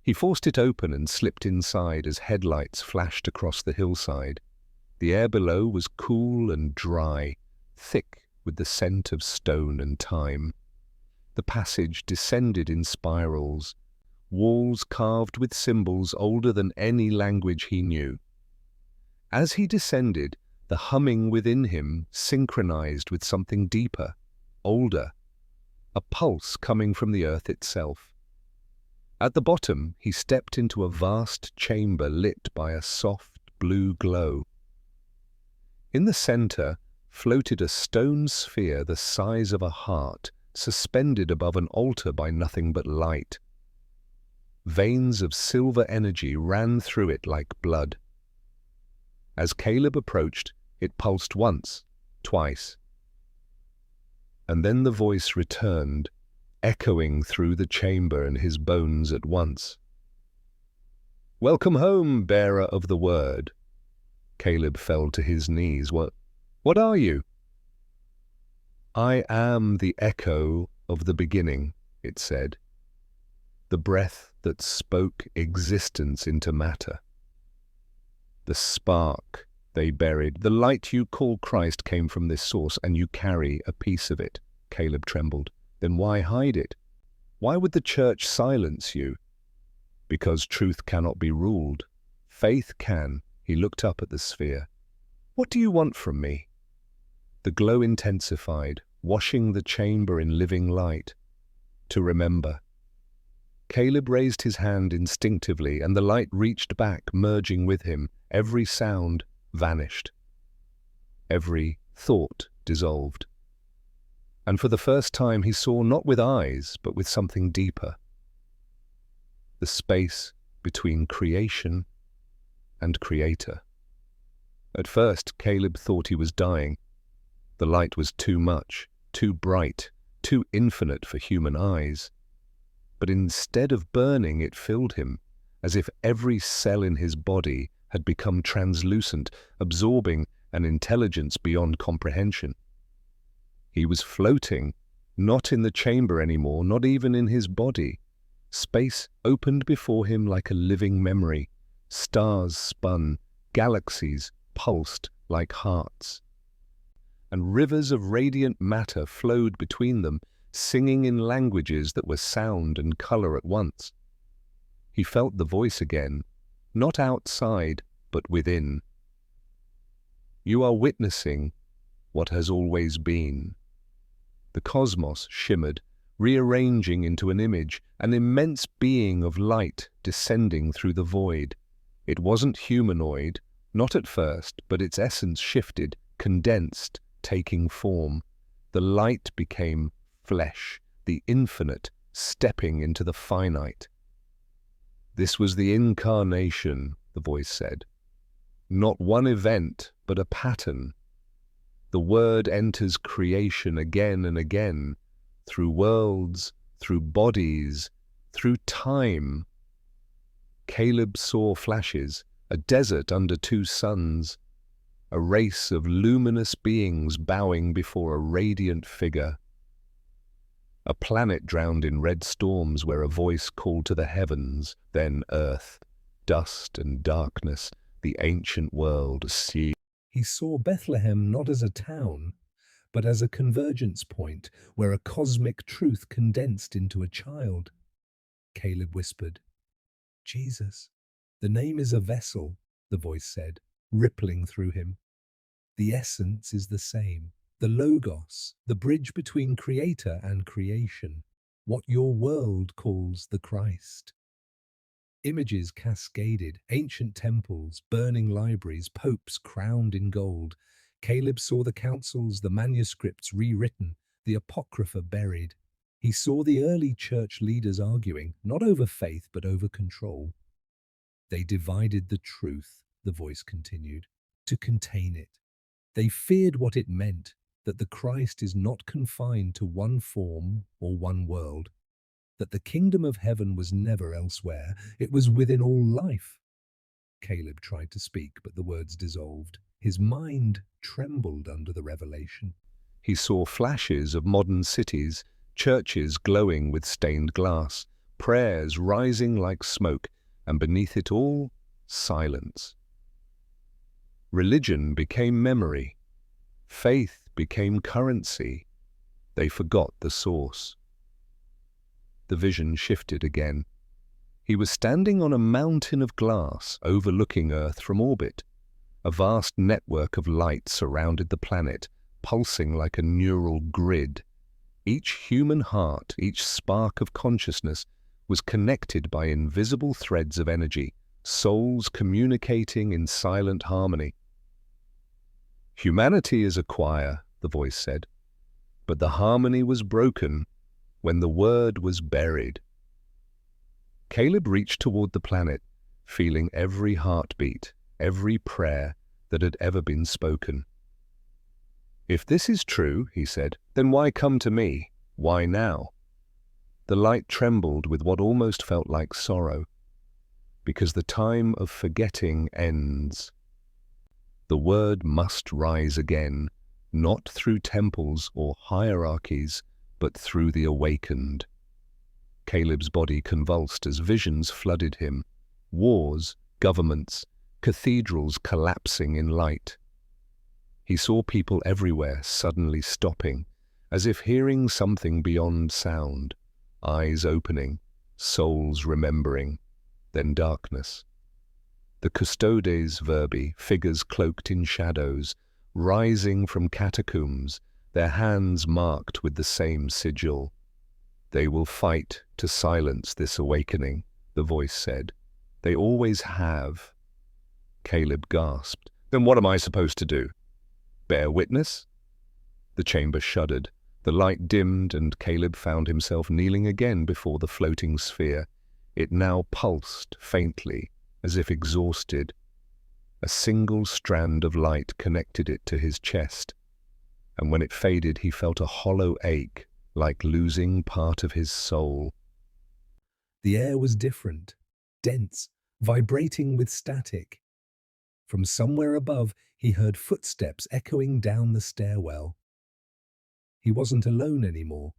He forced it open and slipped inside as headlights flashed across the hillside. The air below was cool and dry, thick with the scent of stone and time. The passage descended in spirals, walls carved with symbols older than any language he knew. As he descended, the humming within him synchronized with something deeper, older, a pulse coming from the earth itself. At the bottom, he stepped into a vast chamber lit by a soft blue glow. In the center floated a stone sphere the size of a heart, suspended above an altar by nothing but light. Veins of silver energy ran through it like blood. As Caleb approached, it pulsed once, twice. And then the voice returned, echoing through the chamber and his bones at once. "Welcome home, bearer of the word." Caleb fell to his knees. What are you?" "I am the echo of the beginning," it said. "The breath that spoke existence into matter. The spark they buried, the light you call Christ came from this source, and you carry a piece of it." Caleb trembled. "Then why hide it? Why would the church silence you?" "Because truth cannot be ruled. Faith can." He looked up at the sphere. "What do you want from me?" The glow intensified, washing the chamber in living light. "To remember." Caleb raised his hand instinctively, and the light reached back, merging with him. Every sound vanished. Every thought dissolved. And for the first time he saw not with eyes, but with something deeper. The space between creation and creator. At first, Caleb thought he was dying. The light was too much, too bright, too infinite for human eyes. But instead of burning, it filled him, as if every cell in his body had become translucent, absorbing an intelligence beyond comprehension. He was floating, not in the chamber anymore, not even in his body. Space opened before him like a living memory. Stars spun, galaxies pulsed like hearts. And rivers of radiant matter flowed between them, singing in languages that were sound and color at once. He felt the voice again, not outside, but within. "You are witnessing what has always been." The cosmos shimmered, rearranging into an image, an immense being of light descending through the void. It wasn't humanoid, not at first, but its essence shifted, condensed, taking form. The light became flesh, the infinite stepping into the finite. "This was the incarnation," the voice said. "Not one event, but a pattern." The word enters creation again and again, through worlds, through bodies, through time. Caleb saw flashes, a desert under two suns, a race of luminous beings bowing before a radiant figure. A planet drowned in red storms where a voice called to the heavens, then earth, dust and darkness, the ancient world, sea. He saw Bethlehem not as a town, but as a convergence point where a cosmic truth condensed into a child. Caleb whispered, "Jesus." "The name is a vessel," the voice said, rippling through him. "The essence is the same. The Logos, the bridge between creator and creation. What your world calls the Christ." Images cascaded, ancient temples, burning libraries, popes crowned in gold. Caleb saw the councils, the manuscripts rewritten, the apocrypha buried. He saw the early church leaders arguing, not over faith, but over control. They divided the truth, the voice continued, to contain it. They feared what it meant, that the Christ is not confined to one form or one world, that the kingdom of heaven was never elsewhere, it was within all life. Caleb tried to speak, but the words dissolved. His mind trembled under the revelation. He saw flashes of modern cities, churches glowing with stained glass, prayers rising like smoke, and beneath it all, silence. Religion became memory. Faith became currency. They forgot the source. The vision shifted again. He was standing on a mountain of glass overlooking Earth from orbit. A vast network of light surrounded the planet, pulsing like a neural grid. Each human heart, each spark of consciousness, was connected by invisible threads of energy, souls communicating in silent harmony. "Humanity is a choir," the voice said, "but the harmony was broken when the word was buried." Caleb reached toward the planet, feeling every heartbeat, every prayer that had ever been spoken. "If this is true," he said, "then why come to me? Why now?" The light trembled with what almost felt like sorrow. "Because the time of forgetting ends. The word must rise again, not through temples or hierarchies, but through the awakened." Caleb's body convulsed as visions flooded him. Wars, governments, cathedrals collapsing in light. He saw people everywhere suddenly stopping, as if hearing something beyond sound, eyes opening, souls remembering, then darkness. The custodes verbi, figures cloaked in shadows, rising from catacombs, their hands marked with the same sigil. "They will fight to silence this awakening," the voice said. "They always have." Caleb gasped. "Then what am I supposed to do? Bear witness?" The chamber shuddered. The light dimmed, and Caleb found himself kneeling again before the floating sphere. It now pulsed faintly, as if exhausted. A single strand of light connected it to his chest, and when it faded he felt a hollow ache, like losing part of his soul. The air was different, dense, vibrating with static. From somewhere above he heard footsteps echoing down the stairwell. He wasn't alone anymore.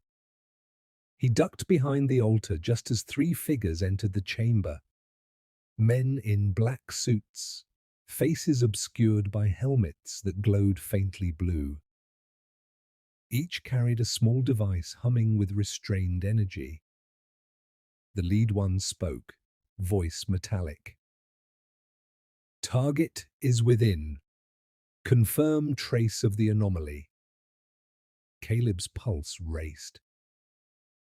He ducked behind the altar just as three figures entered the chamber. Men in black suits, faces obscured by helmets that glowed faintly blue. Each carried a small device humming with restrained energy. The lead one spoke, voice metallic. "Target is within. Confirm trace of the anomaly." Caleb's pulse raced.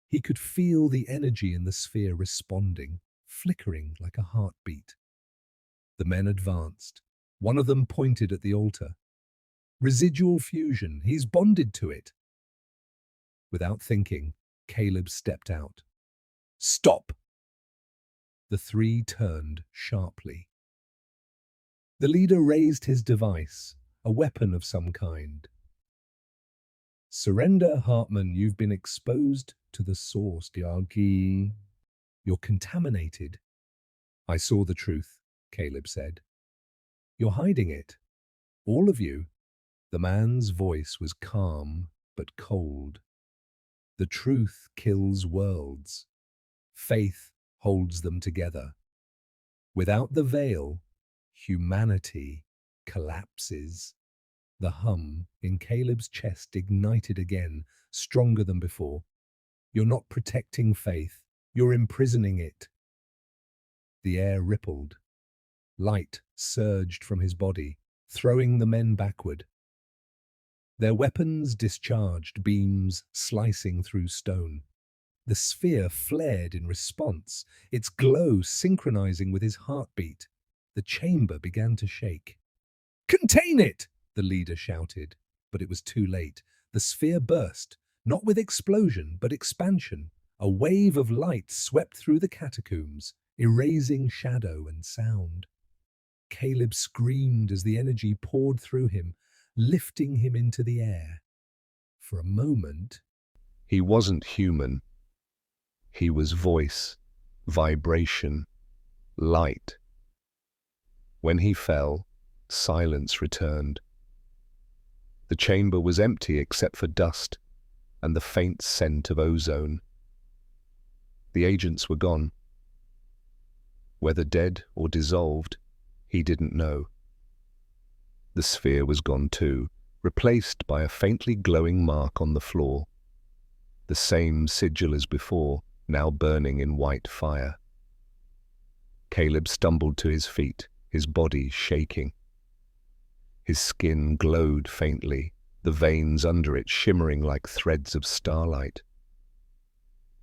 He could feel the energy in the sphere responding, flickering like a heartbeat. The men advanced. One of them pointed at the altar. "Residual fusion, he's bonded to it." Without thinking, Caleb stepped out. "Stop!" The three turned sharply. The leader raised his device, a weapon of some kind, Surrender, Hartman. You've been exposed to the source, Diagi. You're contaminated. I saw the truth, Caleb said. You're hiding it. All of you. The man's voice was calm but cold. The truth kills worlds. Faith holds them together. Without the veil, humanity collapses. The hum in Caleb's chest ignited again, stronger than before. You're not protecting faith, you're imprisoning it. The air rippled. Light surged from his body, throwing the men backward. Their weapons discharged, beams slicing through stone. The sphere flared in response, its glow synchronizing with his heartbeat. The chamber began to shake. "Contain it!" the leader shouted, but it was too late. The sphere burst, not with explosion, but expansion. A wave of light swept through the catacombs, erasing shadow and sound. Caleb screamed as the energy poured through him, lifting him into the air. For a moment, he wasn't human. He was voice, vibration, light. When he fell, silence returned. The chamber was empty except for dust and the faint scent of ozone. The agents were gone. Whether dead or dissolved, he didn't know. The sphere was gone too, replaced by a faintly glowing mark on the floor. The same sigil as before, now burning in white fire. Caleb stumbled to his feet, his body shaking. His skin glowed faintly, the veins under it shimmering like threads of starlight.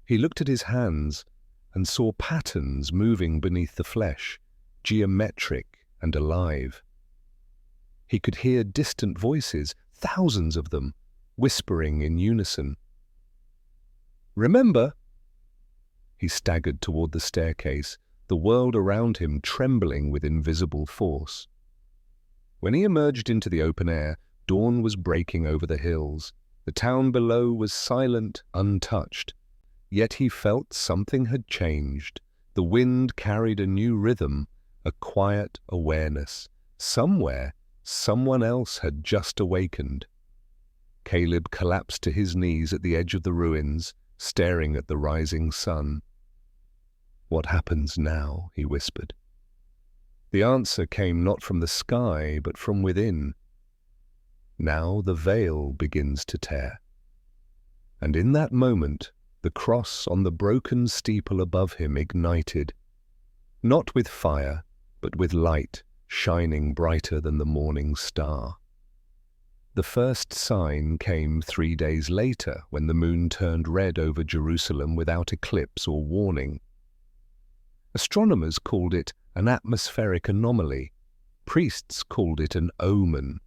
He looked at his hands and saw patterns moving beneath the flesh, geometric and alive. He could hear distant voices, thousands of them, whispering in unison. "Remember!" He staggered toward the staircase, the world around him trembling with invisible force. When he emerged into the open air, dawn was breaking over the hills. The town below was silent, untouched. Yet he felt something had changed. The wind carried a new rhythm, a quiet awareness. Somewhere, someone else had just awakened. Caleb collapsed to his knees at the edge of the ruins, staring at the rising sun. "What happens now?" he whispered. The answer came not from the sky, but from within. Now the veil begins to tear. And in that moment, the cross on the broken steeple above him ignited, not with fire, but with light, shining brighter than the morning star. The first sign came 3 days later, when the moon turned red over Jerusalem without eclipse or warning. Astronomers called it an atmospheric anomaly. Priests called it an omen.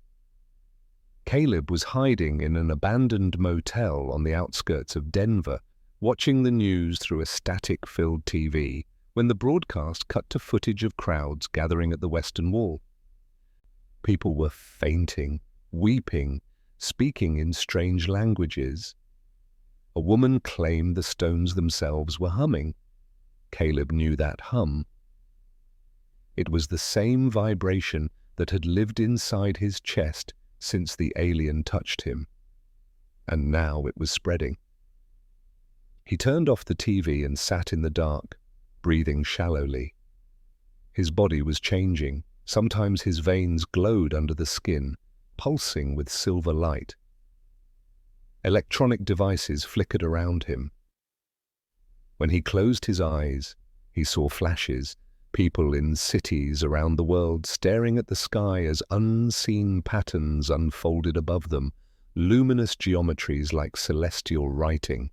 Caleb was hiding in an abandoned motel on the outskirts of Denver, watching the news through a static-filled TV, when the broadcast cut to footage of crowds gathering at the Western Wall. People were fainting, weeping, speaking in strange languages. A woman claimed the stones themselves were humming. Caleb knew that hum. It was the same vibration that had lived inside his chest since the alien touched him. And now it was spreading. He turned off the TV and sat in the dark, breathing shallowly. His body was changing. Sometimes his veins glowed under the skin, pulsing with silver light. Electronic devices flickered around him. When he closed his eyes, he saw flashes, people in cities around the world staring at the sky as unseen patterns unfolded above them, luminous geometries like celestial writing.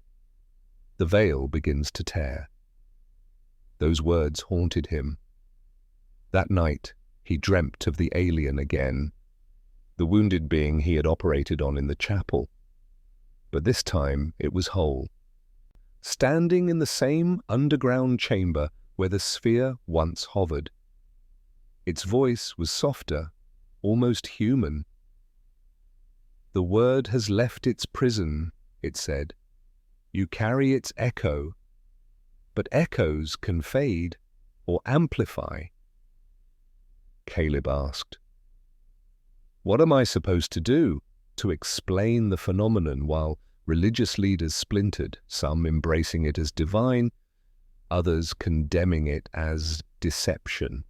The veil begins to tear. Those words haunted him. That night, he dreamt of the alien again, the wounded being he had operated on in the chapel. But this time it was whole, standing in the same underground chamber where the sphere once hovered. Its voice was softer, almost human. The word has left its prison, it said. You carry its echo, but echoes can fade or amplify. Caleb asked, "What am I supposed to do to explain the phenomenon while religious leaders splintered, some embracing it as divine, others condemning it as deception?"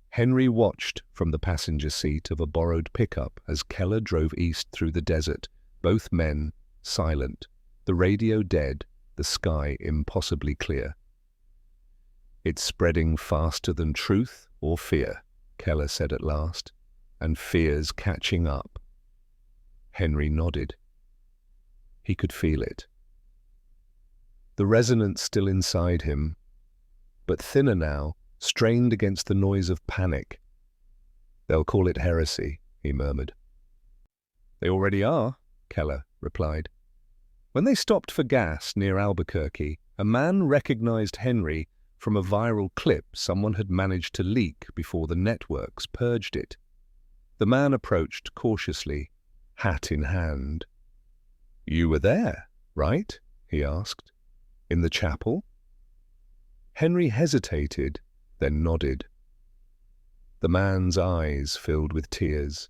Henry watched from the passenger seat of a borrowed pickup as Keller drove east through the desert, both men silent, the radio dead, the sky impossibly clear. "It's spreading faster than truth or fear," Keller said at last, "and fear's catching up." Henry nodded. He could feel it. The resonance still inside him, but thinner now, strained against the noise of panic. "They'll call it heresy," he murmured. "They already are," Keller replied. When they stopped for gas near Albuquerque, a man recognized Henry from a viral clip someone had managed to leak before the networks purged it. The man approached cautiously, hat in hand. "You were there, right?" he asked. "In the chapel?" Henry hesitated, then nodded. The man's eyes filled with tears.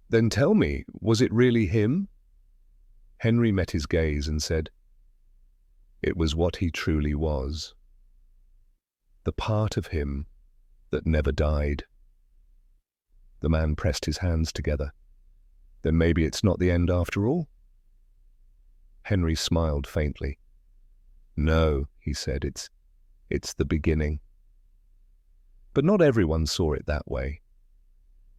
"Then tell me, was it really him?" Henry met his gaze and said, "It was what he truly was. The part of him that never died." The man pressed his hands together. "Then maybe it's not the end after all?" Henry smiled faintly. "No," he said, it's the beginning." But not everyone saw it that way.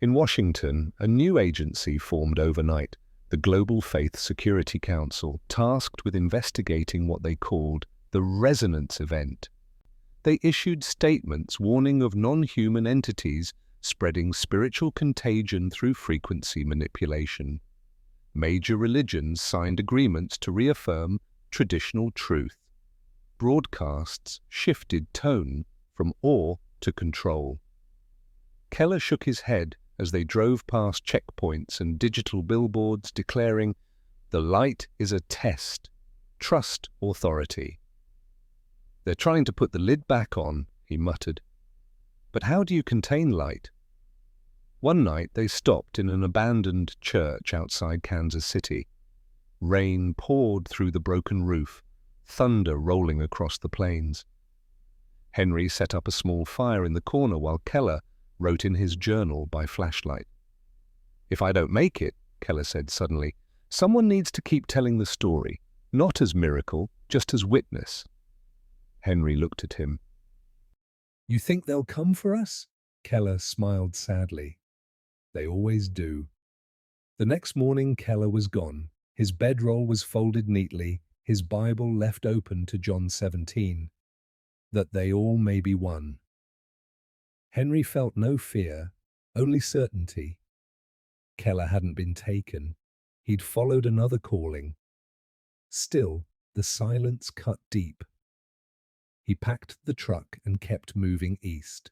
In Washington, a new agency formed overnight, the Global Faith Security Council, tasked with investigating what they called the resonance event. They issued statements warning of non-human entities spreading spiritual contagion through frequency manipulation. Major religions signed agreements to reaffirm traditional truth. Broadcasts shifted tone from awe to control. Keller shook his head as they drove past checkpoints and digital billboards declaring, "The light is a test. Trust authority." "They're trying to put the lid back on," he muttered. "But how do you contain light?" One night they stopped in an abandoned church outside Kansas City. Rain poured through the broken roof, thunder rolling across the plains. Henry set up a small fire in the corner while Keller wrote in his journal by flashlight. "If I don't make it," Keller said suddenly, "someone needs to keep telling the story, not as miracle, just as witness." Henry looked at him. "You think they'll come for us?" Keller smiled sadly. "They always do." The next morning Keller was gone. His bedroll was folded neatly, his Bible left open to John 17, "that they all may be one." Henry felt no fear, only certainty. Keller hadn't been taken. He'd followed another calling. Still, the silence cut deep. He packed the truck and kept moving east.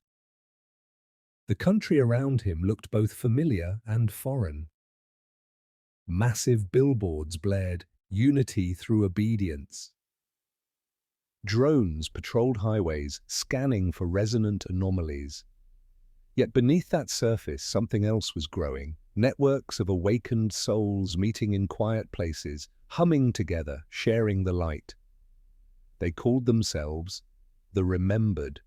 The country around him looked both familiar and foreign. Massive billboards blared, "Unity through obedience." Drones patrolled highways, scanning for resonant anomalies. Yet beneath that surface, something else was growing. Networks of awakened souls meeting in quiet places, humming together, sharing the light. They called themselves the Remembered.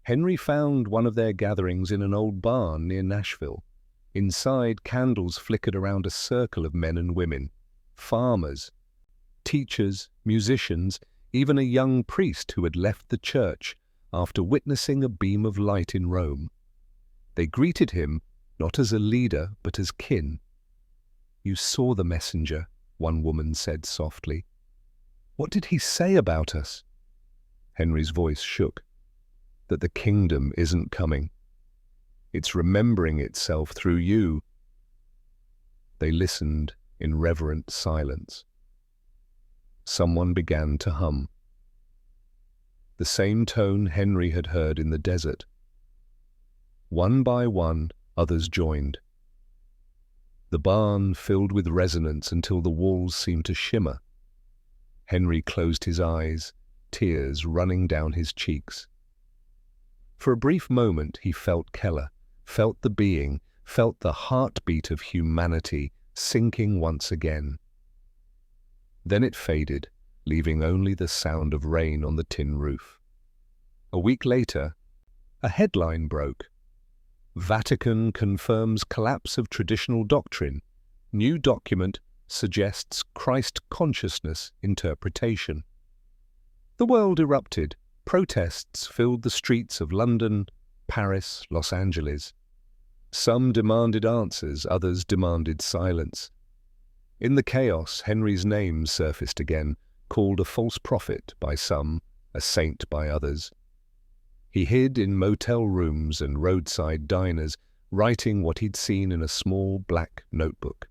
Henry found one of their gatherings in an old barn near Nashville. Inside, candles flickered around a circle of men and women, farmers, teachers, musicians, even a young priest who had left the church after witnessing a beam of light in Rome. They greeted him not as a leader, but as kin. "You saw the messenger," one woman said softly. "What did he say about us?" Henry's voice shook. "That the kingdom isn't coming. It's remembering itself through you." They listened in reverent silence. Someone began to hum. The same tone Henry had heard in the desert. One by one, others joined. The barn filled with resonance until the walls seemed to shimmer. Henry closed his eyes, tears running down his cheeks. For a brief moment he felt Keller, felt the being, felt the heartbeat of humanity sinking once again. Then it faded, leaving only the sound of rain on the tin roof. A week later, a headline broke. Vatican confirms collapse of traditional doctrine. New document suggests Christ consciousness interpretation. The world erupted. Protests filled the streets of London, Paris, Los Angeles. Some demanded answers, others demanded silence. In the chaos, Henry's name surfaced again, called a false prophet by some, a saint by others. He hid in motel rooms and roadside diners, writing what he'd seen in a small black notebook.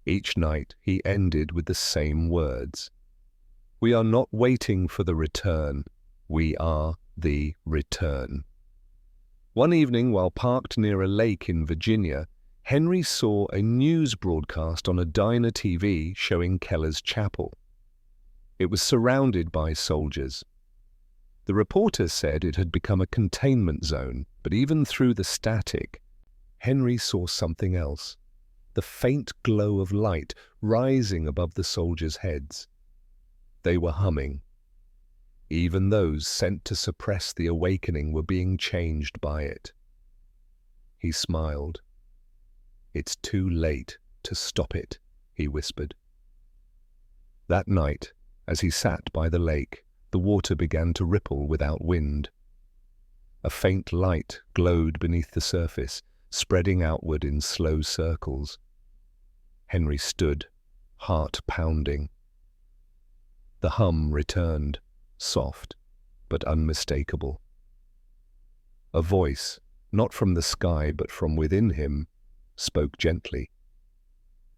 Each night he ended with the same words. We are not waiting for the return. We are the return. One evening, while parked near a lake in Virginia, Henry saw a news broadcast on a diner TV showing Keller's chapel. It was surrounded by soldiers. The reporter said it had become a containment zone, but even through the static, Henry saw something else. The faint glow of light rising above the soldiers' heads. They were humming. Even those sent to suppress the awakening were being changed by it. He smiled. It's too late to stop it, he whispered. That night, as he sat by the lake, the water began to ripple without wind. A faint light glowed beneath the surface, spreading outward in slow circles. Henry stood, heart pounding. The hum returned, soft but unmistakable. A voice, not from the sky but from within him, spoke gently.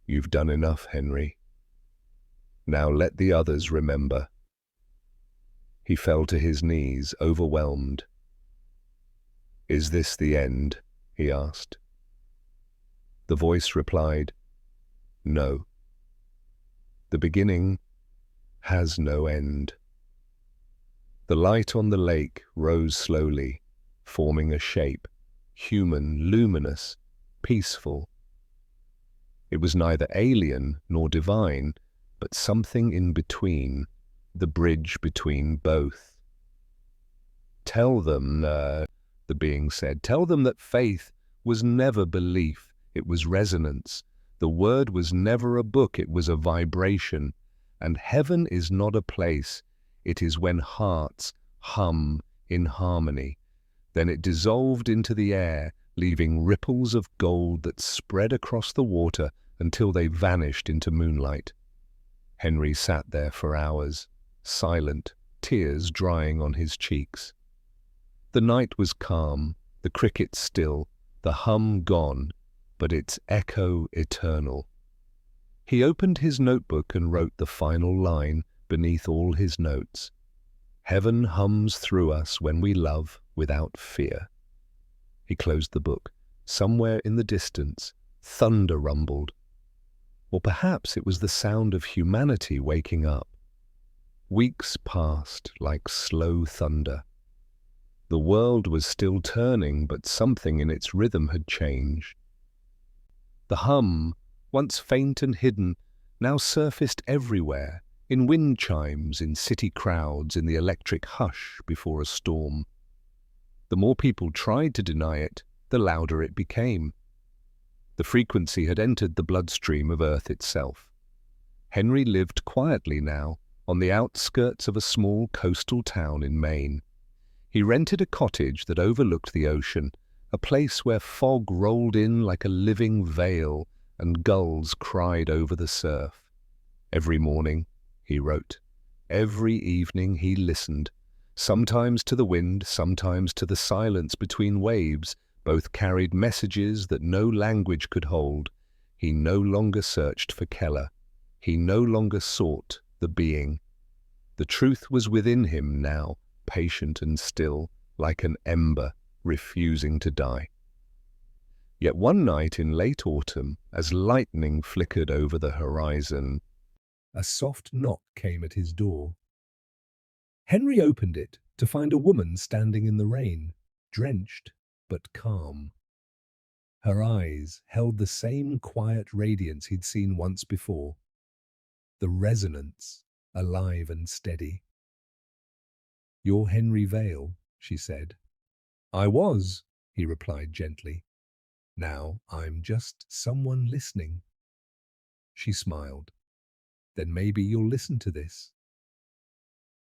You've done enough, Henry. Now let the others remember. He fell to his knees, overwhelmed. Is this the end? He asked. The voice replied, No. The beginning has no end. The light on the lake rose slowly, forming a shape, human, luminous, peaceful. It was neither alien nor divine, but something in between, the bridge between both. Tell them, the being said, tell them that faith was never belief, it was resonance. The word was never a book, it was a vibration. And heaven is not a place, it is when hearts hum in harmony. Then it dissolved into the air, leaving ripples of gold that spread across the water until they vanished into moonlight. Henry sat there for hours, silent, tears drying on his cheeks. The night was calm, the crickets still, the hum gone, but its echo eternal. He opened his notebook and wrote the final line beneath all his notes. Heaven hums through us when we love without fear. He closed the book. Somewhere in the distance, thunder rumbled. Or perhaps it was the sound of humanity waking up. Weeks passed like slow thunder. The world was still turning, but something in its rhythm had changed. The hum, once faint and hidden, now surfaced everywhere, in wind chimes, in city crowds, in the electric hush before a storm. The more people tried to deny it, the louder it became. The frequency had entered the bloodstream of Earth itself. Henry lived quietly now, on the outskirts of a small coastal town in Maine. He rented a cottage that overlooked the ocean, a place where fog rolled in like a living veil and gulls cried over the surf. Every morning, he wrote. Every evening he listened, sometimes to the wind, sometimes to the silence between waves. Both carried messages that no language could hold. He no longer searched for Keller. He no longer sought the being. The truth was within him now, patient and still, like an ember refusing to die. Yet one night in late autumn, as lightning flickered over the horizon, a soft knock came at his door. Henry opened it to find a woman standing in the rain, drenched but calm. Her eyes held the same quiet radiance he'd seen once before, the resonance, alive and steady. "You're Henry Vale," she said. "I was," he replied gently. "Now I'm just someone listening." She smiled. "Then maybe you'll listen to this."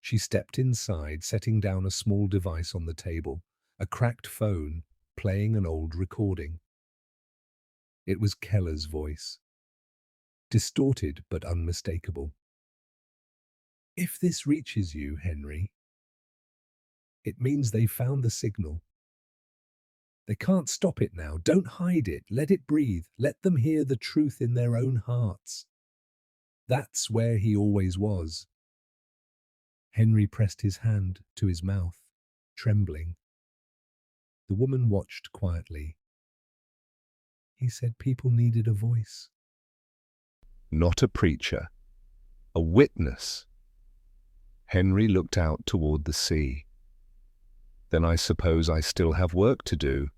She stepped inside, setting down a small device on the table, a cracked phone playing an old recording. It was Keller's voice, distorted but unmistakable. "If this reaches you, Henry, it means they found the signal. They can't stop it now. Don't hide it. Let it breathe. Let them hear the truth in their own hearts. That's where he always was." Henry pressed his hand to his mouth, trembling. The woman watched quietly. "He said people needed a voice." Not a preacher, a witness. Henry looked out toward the sea. "Then I suppose I still have work to do."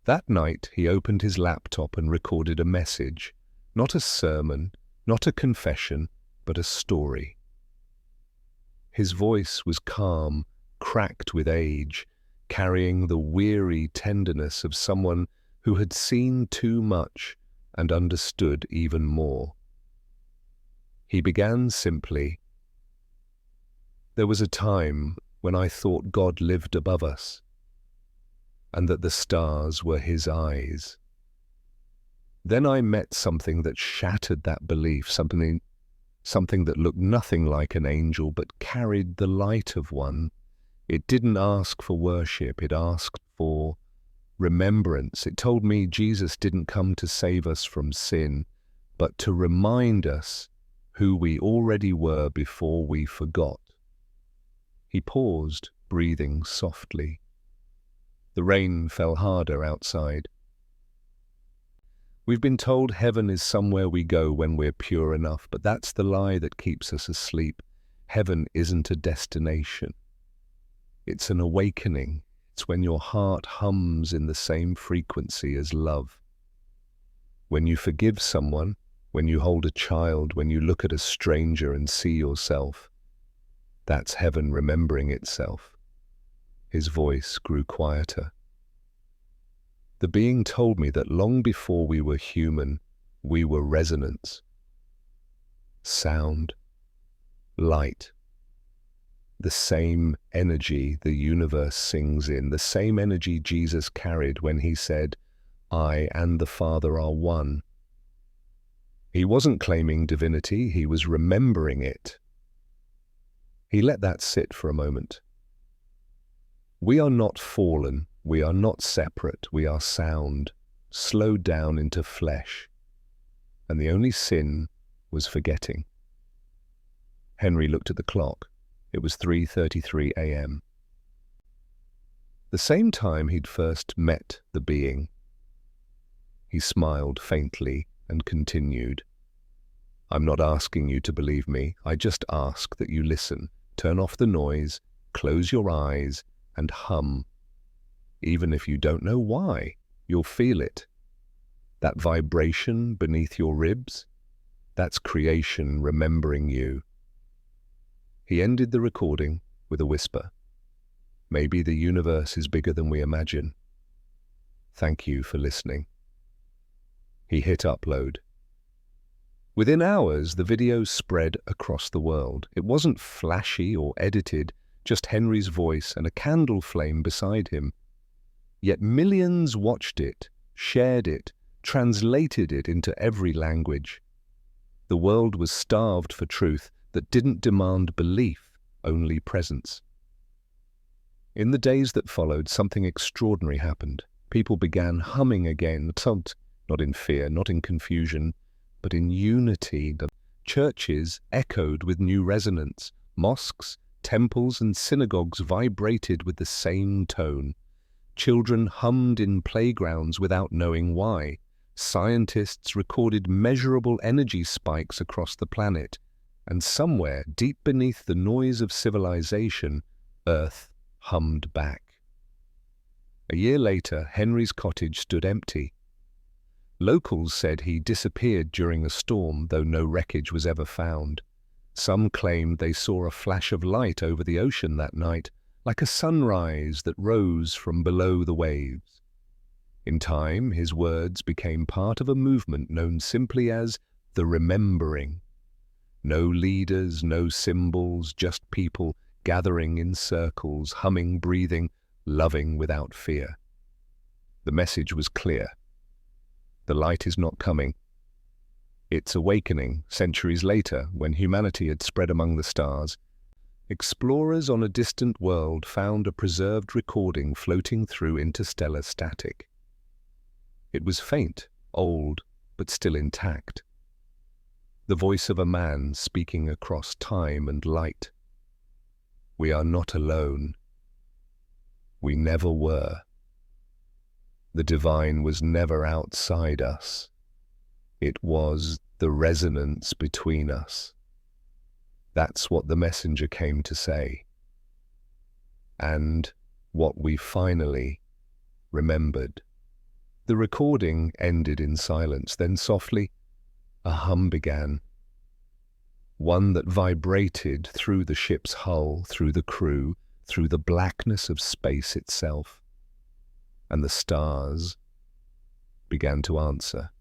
That night he opened his laptop and recorded a message, not a sermon, not a confession, but a story. His voice was calm, cracked with age, carrying the weary tenderness of someone who had seen too much and understood even more. He began simply, "There was a time when I thought God lived above us, and that the stars were his eyes. Then I met something that shattered that belief, something that looked nothing like an angel but carried the light of one. It didn't ask for worship, it asked for remembrance. It told me Jesus didn't come to save us from sin, but to remind us who we already were before we forgot." He paused, breathing softly. The rain fell harder outside. "We've been told heaven is somewhere we go when we're pure enough, but that's the lie that keeps us asleep. Heaven isn't a destination. It's an awakening. It's when your heart hums in the same frequency as love. When you forgive someone, when you hold a child, when you look at a stranger and see yourself, that's heaven remembering itself." His voice grew quieter. "The being told me that long before we were human, we were resonance. Sound, light. The same energy the universe sings in, the same energy Jesus carried when he said, 'I and the Father are one.' He wasn't claiming divinity, he was remembering it." He let that sit for a moment. "We are not fallen, we are not separate, we are sound, slowed down into flesh. And the only sin was forgetting." Henry looked at the clock. It was 3:33 a.m. The same time he'd first met the being. He smiled faintly and continued, "I'm not asking you to believe me. I just ask that you listen. Turn off the noise, close your eyes, and hum. Even if you don't know why, you'll feel it. That vibration beneath your ribs, that's creation remembering you." He ended the recording with a whisper. "Maybe the universe is bigger than we imagine. Thank you for listening." He hit upload. Within hours, the video spread across the world. It wasn't flashy or edited, just Henry's voice and a candle flame beside him. Yet millions watched it, shared it, translated it into every language. The world was starved for truth that didn't demand belief, only presence. In the days that followed, something extraordinary happened. People began humming again, not in fear, not in confusion, but in unity. The churches echoed with new resonance. Mosques, temples, and synagogues vibrated with the same tone. Children hummed in playgrounds without knowing why. Scientists recorded measurable energy spikes across the planet, and somewhere, deep beneath the noise of civilization, Earth hummed back. A year later, Henry's cottage stood empty. Locals said he disappeared during a storm, though no wreckage was ever found. Some claimed they saw a flash of light over the ocean that night, like a sunrise that rose from below the waves. In time, his words became part of a movement known simply as the Remembering. No leaders, no symbols, just people gathering in circles, humming, breathing, loving without fear. The message was clear. The light is not coming. Its awakening, centuries later, when humanity had spread among the stars, explorers on a distant world found a preserved recording floating through interstellar static. It was faint, old, but still intact. The voice of a man speaking across time and light. We are not alone. We never were. The divine was never outside us. It was the resonance between us. That's what the messenger came to say. And what we finally remembered. The recording ended in silence. Then softly, a hum began. One that vibrated through the ship's hull, through the crew, through the blackness of space itself. And the stars began to answer.